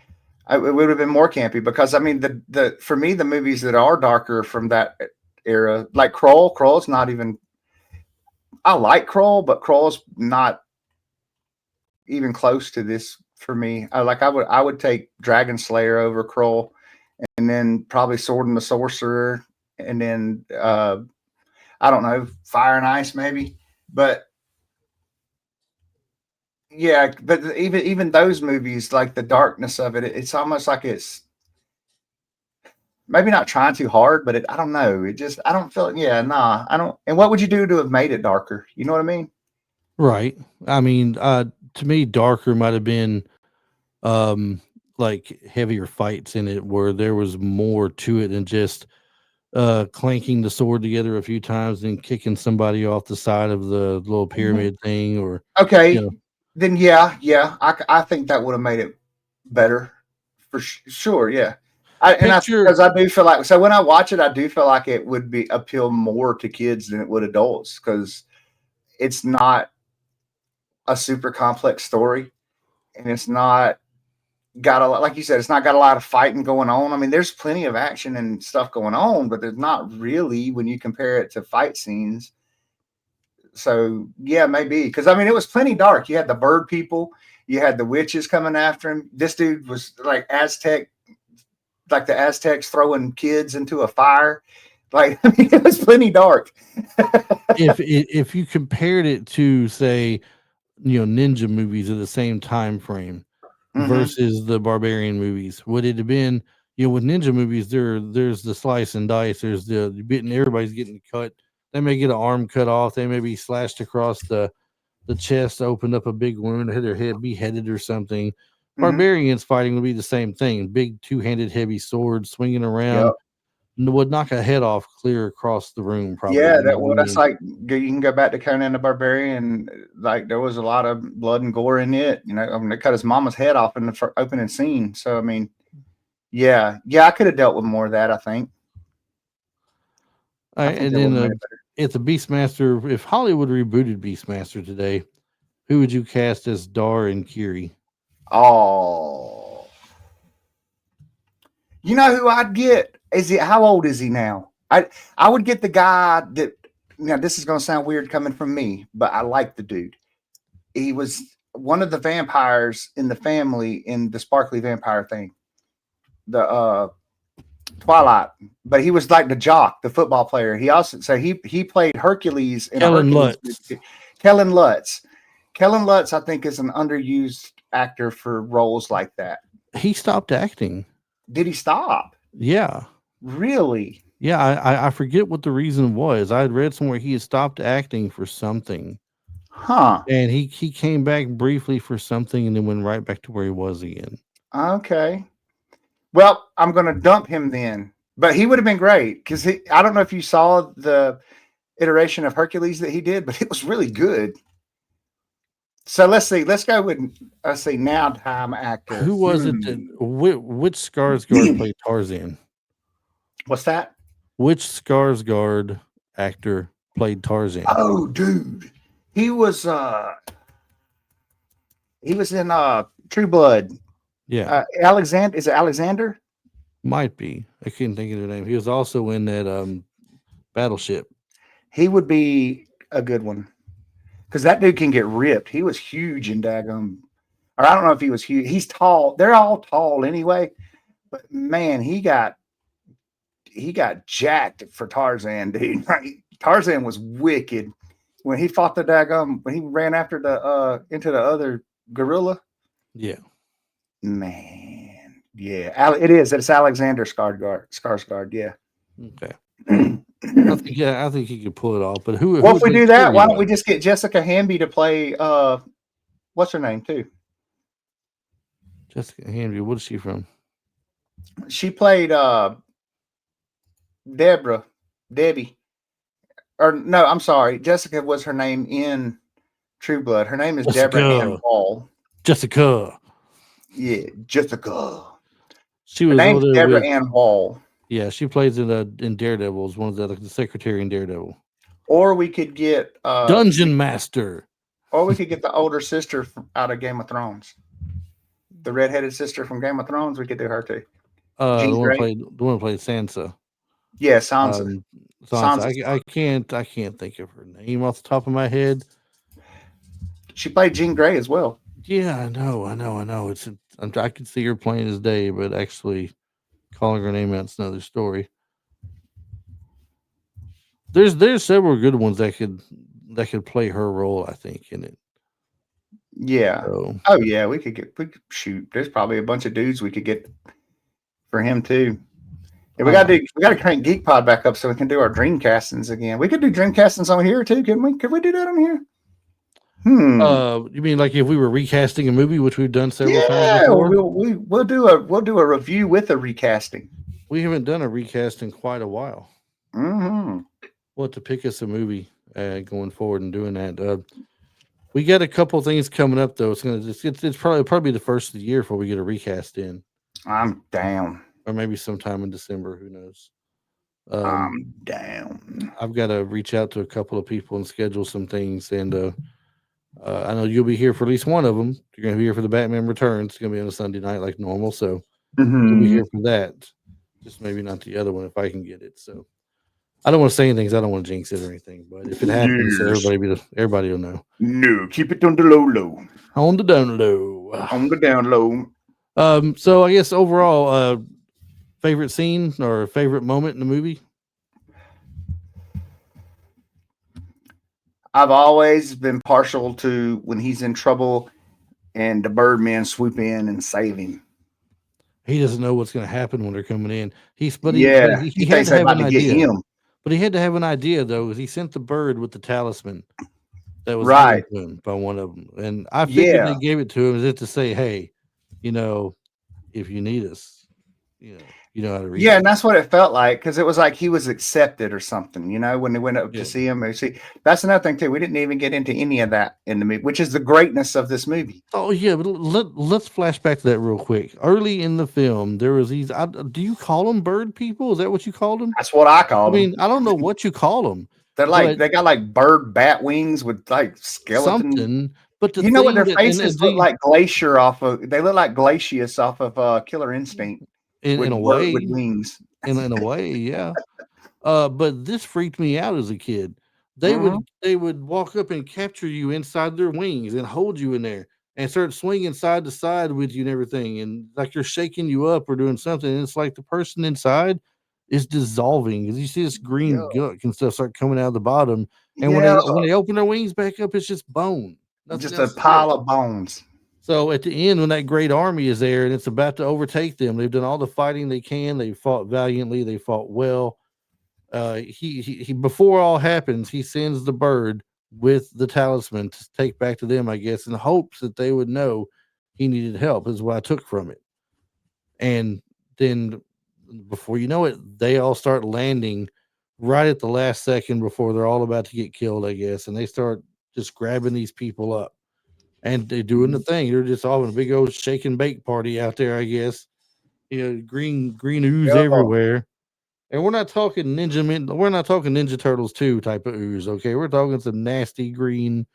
It would have been more campy because I mean the for me the movies that are darker from that era, like Kroll's not even. I like Kroll, but Kroll's not even close to this for me. I would take Dragon Slayer over Kroll, and then probably Sword and the Sorcerer, and then I don't know, Fire and Ice maybe. But yeah, but even those movies, like the darkness of it, it's almost like it's maybe not trying too hard, but I don't know. It just I don't feel yeah, nah, I don't. And what would you do to have made it darker? You know what I mean? Right. I mean, to me, darker might have been um like heavier fights in it where there was more to it than just clanking the sword together a few times and kicking somebody off the side of the little Mhm. pyramid thing or you Okay, know then yeah, I think that would have made it better for sure. Yeah, and I picture. because I do feel like so when I watch it, I do feel like it would be appeal more to kids than it would adults because it's not a super complex story and it's not got a lot, like you said, it's not got a lot of fighting going on. I mean, there's plenty of action and stuff going on, but there's not really when you compare it to fight scenes. So yeah, maybe because I mean, it was plenty dark. You had the bird people, you had the witches coming after him. This dude was like Aztec, like the Aztecs throwing kids into a fire. Like I mean, it was plenty dark. If you compared it to say ninja movies of the same time frame Mm-hmm. versus the barbarian movies, would it have been with ninja movies there's the slice and dice, there's the bitten, everybody's getting cut, they may get an arm cut off, they may be slashed across the chest, opened up a big wound, had their head beheaded or something. Mm-hmm. Barbarians fighting would be the same thing, big two-handed heavy sword swinging around, Yep. would knock a head off clear across the room probably, Yeah, you know that what I well, that's mean? like you can go back to Conan the Barbarian. Like there was a lot of blood and gore in it. You know, I mean, they cut his mama's head off in the opening scene. So I mean, yeah, I could have dealt with more of that. I think. All I right, think and that would then have made it better. if the Beastmaster, if Hollywood rebooted Beastmaster today, who would you cast as Dar and Kiri? Oh, you know who I'd get? Is he? How old is he now? I would get the guy that. Now this is going to sound weird coming from me, but I like the dude. He was one of the vampires in the family in the sparkly vampire thing. The Twilight, but he was like the jock, the football player. He also so he played Hercules in a Kellen Hercules movie Lutz. too. Kellen Lutz. Kellen Lutz, I think, is an underused actor for roles like that. He stopped acting. Did he stop? Yeah. Really? Yeah, I forget what the reason was. I had read somewhere he had stopped acting for something, Huh. and he came back briefly for something, and then went right back to where he was again. Okay. Well, I'm going to dump him then. But he would have been great because I don't know if you saw the iteration of Hercules that he did, but it was really good. So let's see. Let's go with let's see now time actor. Who was it that which Skarsgård played Tarzan? What's that? Which Skarsgård actor played Tarzan? Oh, dude, he was in True Blood. Yeah, Alexander is it Alexander? might be. I couldn't think of their name. He was also in that Battleship. He would be a good one because that dude can get ripped. He was huge in Dagum, or I don't know if he was huge. He's tall. They're all tall anyway, but man, he got jacked for Tarzan, dude. Tarzan was wicked when he fought the Dagum when he ran after the into the other gorilla. Yeah. Man, yeah, it is. It's Alexander Skarsgård. Skarsgård, yeah. Okay. I think he could pull it off. But who Well, if would we be do that, Kiri why don't though? we just get Jessica Hamby to play what's her name too? Jessica Henry. What is she from? She played Deborah, Debbie. Or no, I'm sorry. Jessica was her name in True Blood. Her name is Deborah Ann Jessica. Wall. Jessica. Yeah, Jessica. She Her was over name's there Deborah with. Ann Wall. Yeah, she plays in Daredevil as one of the secretary in Daredevil. Or we could get Dungeon Master. the older sister out of Game of Thrones. the redheaded sister from Game of Thrones. We could do her too. The Jean one Grey. played the one played Sansa. Yeah, Sansa. Um, Sansa. Sansa. I can't think of her name off the top of my head. She played Jean Grey as well. Yeah, I know. I could see her plain as day, but actually calling her name out's another story. There's several good ones that could play her role, I think, in it. Yeah. So Oh yeah, we could shoot. There's probably a bunch of dudes we could get for him too. Yeah, we gotta crank Geek Pod back up so we can do our dream castings again. We could do dream castings on here too, couldn't we? Could we do that on here? you mean like if we were recasting a movie, which we've done several times Yeah, before? we'll do a review with a recasting. We haven't done a recast in quite a while. Mm-hmm. We'll have to pick us a movie going forward and doing that. We got a couple things coming up though. It's probably the first of the year before we get a recast in, I'm down. or maybe sometime in December. Who knows? I'm down. I've got to reach out to a couple of people and schedule some things, and I know you'll be here for at least one of them. You're going to be here for the Batman Returns. It's going to be on a Sunday night like normal, so you'll be Mm-hmm. here for that. Just maybe not the other one if I can get it. So I don't want to say anything. 'Cause I don't want to jinx it or anything. But if it happens, Yes. everybody will know. No, keep it on the low. On the down low. On the down low. So I guess overall, favorite scene or favorite moment in the movie? I've always been partial to when he's in trouble and the Birdmen swoop in and save him. He doesn't know what's going to happen when they're coming in. He had thinks to they're have about an to get idea. him. But he had to have an idea though, because he sent the bird with the talisman that was Right. given to him by one of them, and I figured Yeah. they gave it to him as if to say, "Hey, if you need us, you know how to reach." Yeah, us." and that's what it felt like because it was like he was accepted or something, when they went up Yeah. to see him. See, that's another thing too. We didn't even get into any of that in the movie, which is the greatness of this movie. Oh yeah, but let's flash back to that real quick. Early in the film, there was these. Do you call them bird people? Is that what you called them? That's what I I call them. mean, I don't know what you call them. They're like but they got like bird bat wings with like skeleton. something. But the You know what thing their that faces look like? Glacier off of. They look like Glacius off of Killer Instinct in a with way, wings. in a way, yeah. But this freaked me out as a kid. Mhm. They would walk up and capture you inside their wings and hold you in there and start swinging side to side with you and everything, and like they're shaking you up or doing something. And it's like the person inside is dissolving because you see this Yeah. green gunk and stuff start coming out of the bottom. And Yeah. when they open their wings back up, it's just bone, nothing Just a else. pile of bones. So at the end, when that great army is there and it's about to overtake them, they've done all the fighting they can. They fought valiantly. They fought well. He before all happens, he sends the bird with the talisman to take back to them, I guess, in hopes that they would know he needed help. Is what I took from it. And then before you know it, they all start landing right at the last second before they're all about to get killed, I guess, and they start just grabbing these people up. And they're doing the thing. They're just all in a big old shake and bake party out there, I guess. Green ooze Yeah. everywhere. And we're not talking we're not talking Ninja Turtles 2 type of ooze, okay? We're talking some nasty green,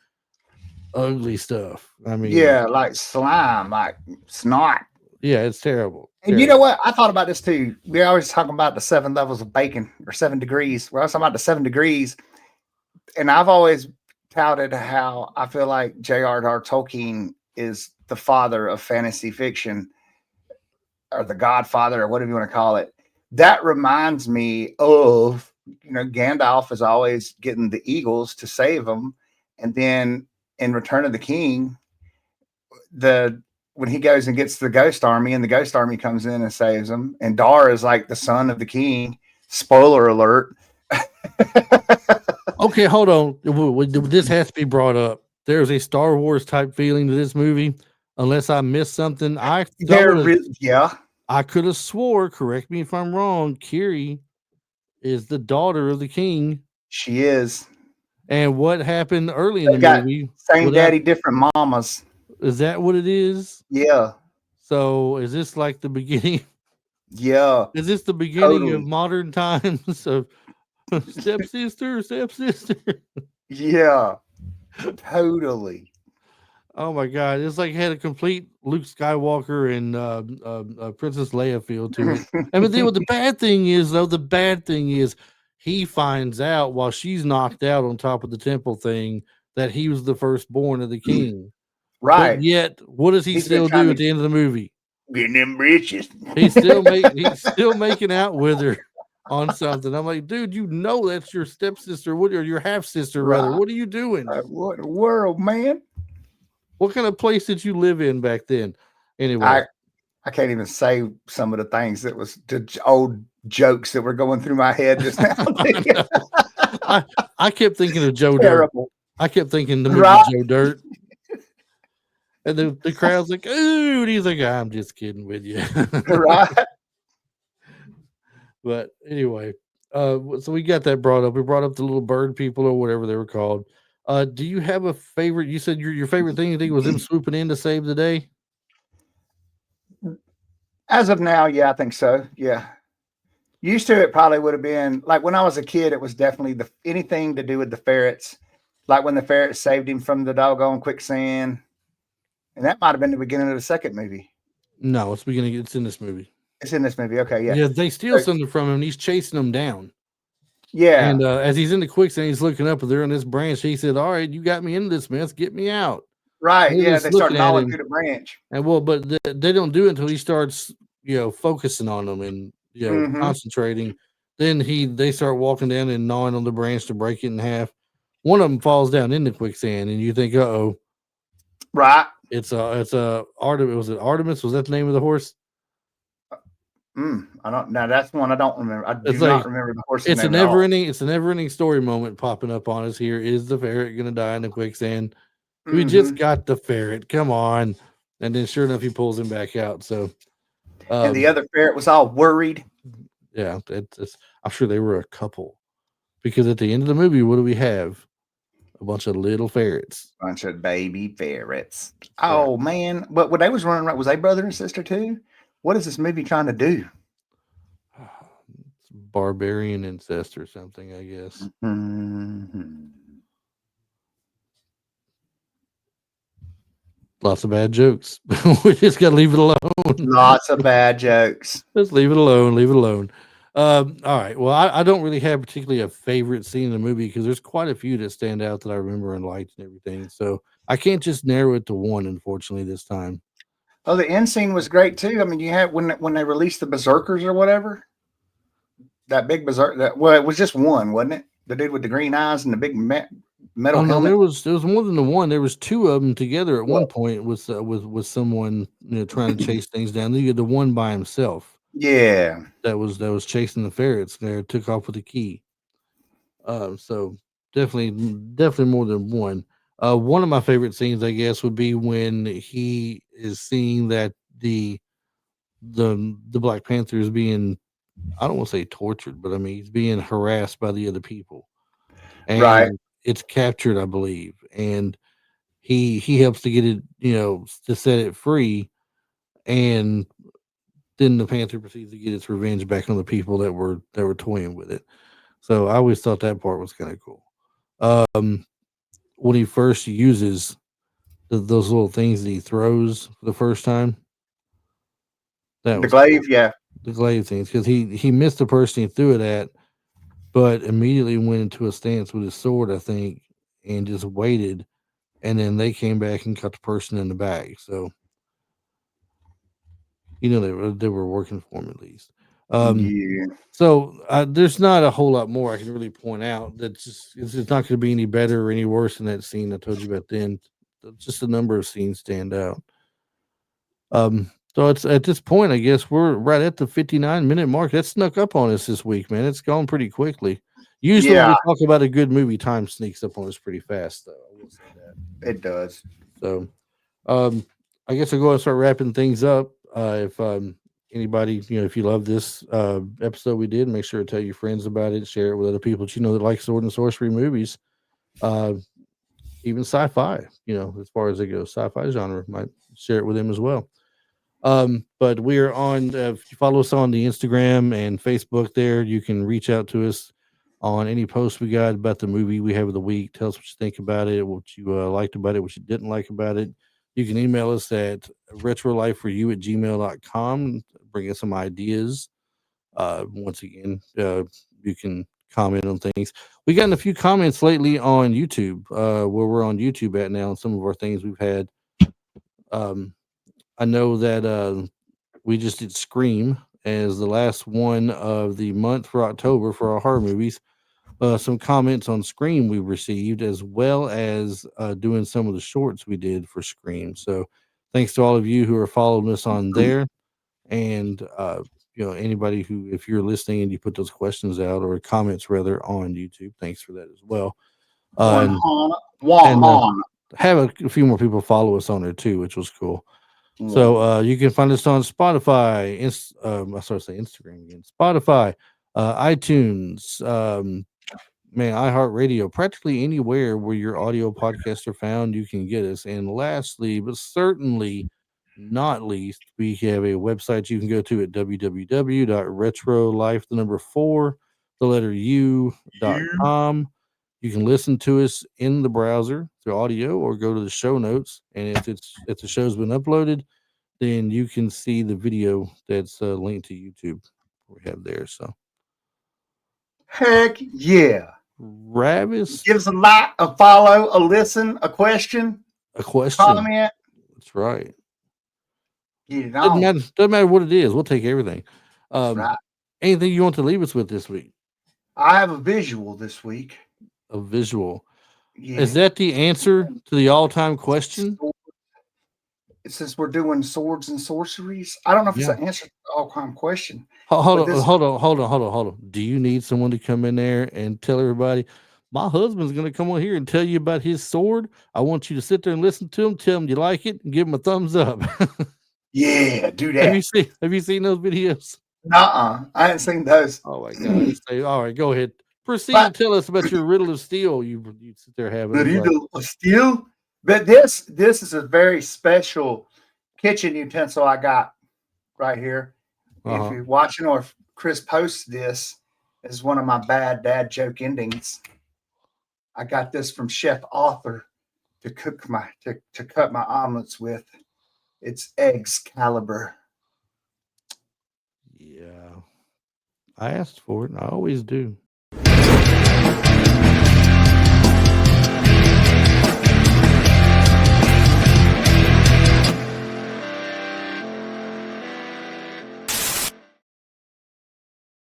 ugly stuff. I mean, Yeah, like slime, like snot. yeah, it's terrible. And you know what? I thought about this too. We always talking about the 7 levels of bacon or 7 degrees. We're always talking about the 7 degrees. And I've always touted how I feel like J.R.R. Tolkien is the father of fantasy fiction or the godfather or whatever you want to call it. That reminds me of, Gandalf is always getting the eagles to save him. And then in Return of the King, when he goes and gets the ghost army and the ghost army comes in and saves him, and Dar is like the son of the king. Spoiler alert. Okay, hold on. This has to be brought up. There's a Star Wars type feeling to this movie. Unless I missed something, I could have swore. Correct me if I'm wrong. Kiri is the daughter of the king. She is. And what happened early in the movie? Same daddy, different mamas. Is that what it is? Yeah. So is this like the beginning? Yeah. Is this the beginning of modern times of stepsister? Yeah. Totally. Oh my god, it's like had a complete Luke Skywalker and Princess Leia feel to it. And but then what the bad thing is, though, the bad thing is he finds out while she's knocked out on top of the temple thing that he was the firstborn of the king. But Right. yet, what does he He's been still trying do at to the end of the movie? get them britches. He's still making out with her on something. I'm like, dude, you know that's your stepsister, what or your half sister rather. Right. What are you doing? What a world, man. What kind of place did you live in back then? Anyway, I I can't even say some of the things that was the old jokes that were going through my head just now. I know. I I kept thinking of Joe Dirt. Terrible. I kept thinking the movie Right. Joe Dirt, and the crowd's like, "Ooh," and he's like, "I'm just kidding with you." Right. But anyway, so we got that brought up. We brought up the little bird people or whatever they were called. Do you have a favorite? You said your favorite thing you think was them swooping in to save the day. As of now, yeah, I think so. Yeah. Used to it probably would have been like when I was a kid, it was definitely the anything to do with the ferrets. Like when the ferrets saved him from the doggone quicksand. And that might have been the beginning of the second movie. No, it's beginning. It's in this movie. It's in this movie. Okay, yeah. Yeah, they steal So, something from him. And he's chasing them down. yeah. And as he's in the quicksand, he's looking up, and they're on this branch. He said, "All right, you got me into this mess. Get me out." Right. And they're Yeah. just They start looking at gnawing him, through the branch. and well, but they don't do it until he starts, focusing on them and Mm-hmm. concentrating. Then they start walking down and gnawing on the branch to break it in half. One of them falls down in the quicksand, and you think, "Uh oh, Right. it's a Artemis." Was it Artemis? Was that the name of the horse? I don't now that's one I don't remember. I do It's not like remember the horse's name at all. it's a never ending story moment popping up on us here. Is the ferret gonna die in the quicksand? We just Mm-hmm. got the ferret. Come on. And then sure enough, he pulls him back out. So, And the um, other ferret was all worried. yeah, I'm sure they were a couple because at the end of the movie, what do we have? A bunch of little ferrets. Bunch of baby ferrets. Right. Oh man. But when they was running around, was they brother and sister too? What is this movie trying to do? It's barbarian incest or something, I guess. Mm-hmm. Lots of bad jokes. We just got to leave it alone. Lots of bad jokes. Just leave it alone. Leave it alone. All right. Well, I don't really have particularly a favorite scene in the movie because there's quite a few that stand out that I remember and liked and everything. So I can't just narrow it to one, unfortunately, this time. Oh, the end scene was great too. I mean, you had when they released the berserkers or whatever, that big berserk. That well, it was just one, wasn't it? The dude with the green eyes and the big metal Oh no, helmet. there was more than the one. There was two of them together at Well, one point with someone trying to chase things down. Then you had the one by himself yeah, that was chasing the ferrets. There took off with the key. So definitely more than one. One of my favorite scenes, I guess, would be when he is seeing that the Black Panther is being, I don't want to say tortured, but I mean he's being harassed by the other people, right. and it's captured, I believe, and he helps to get it, to set it free, and then the Panther proceeds to get its revenge back on the people that were toying with it. So I always thought that part was kind of cool. Um, when he first uses those little things that he throws for the first time, that The was cool. glaive, yeah, The glaive things, because he missed the person he threw it at, but immediately went into a stance with his sword, I think, and just waited, and then they came back and cut the person in the back. So they were working for him at least. Um, yeah, so there's not a whole lot more I can really point out. That's just it's not going to be any better or any worse than that scene I told you about then. Just a number of scenes stand out. So it's at this point, I guess we're right at the 59-minute mark. That snuck up on us this week, man. It's gone pretty quickly. Usually when yeah. we talk about a good movie, time sneaks up on us pretty fast, though. I will say that. It does. So um I guess I'll go and start wrapping things up. If anybody, if you love this episode we did, make sure to tell your friends about it, share it with other people that that like sword and sorcery movies. Uh Even sci-fi, as far as it goes, sci-fi genre, might share it with them as well. But we are on. If you follow us on the Instagram and Facebook, there you can reach out to us. on any posts we got about the movie we have of the week. Tell us what you think about it, what you liked about it, what you didn't like about it. You can email us at retrolifeforyou@gmail.com. Bring us some ideas. Once again, you can comment on things. We gotten a few comments lately on YouTube, where we're on YouTube at now, and some of our things we've had. Um, I know that we just did Scream as the last one of the month for October for our horror movies. Some comments on Scream we received, as well as doing some of the shorts we did for Scream. So, thanks to all of you who are following us on there, and anybody who, if you're listening and you put those questions out or comments rather on YouTube, thanks for that as well. And, and have a few more people follow us on there too, which was cool. So you can find us on Spotify, I started saying Instagram again, Spotify, iTunes, iHeartRadio, practically anywhere where your audio podcasts are found, you can get us. And lastly, but certainly not least, we have a website you can go to at www.retrolife, the number 4, the letter u.com. You can listen to us in the browser through audio or go to the show notes. And if the show's been uploaded, then you can see the video that's linked to YouTube we have there. So, Heck yeah. Ravis, Give us a like, a follow, a listen, a question, a question. comment. That's right. Get it Doesn't on. matter. Doesn't matter what it is. We'll take everything. Right. Anything you want to leave us with this week? I have a visual this week. A visual. Yeah. Is that the answer to the all-time question? Since we're doing swords and sorceries, I don't know if it's an answer to the all-time question. Hold on. Do you need someone to come in there and tell everybody, my husband's going to come on here and tell you about his sword? I want you to sit there and listen to him, tell him you like it, and give him a thumbs up. Yeah, do that. Have you seen those videos? I haven't seen those. Oh my God. All right, go ahead. Proceed and tell us about your riddle of steel you sit there having. The riddle of steel? But this is a very special kitchen utensil I got right here. If you're watching or if Chris posts this, is one of my bad dad joke endings. I got this from Chef Arthur to cook to cut my omelets with. It's Excalibur. Yeah. I asked for it, and I always do.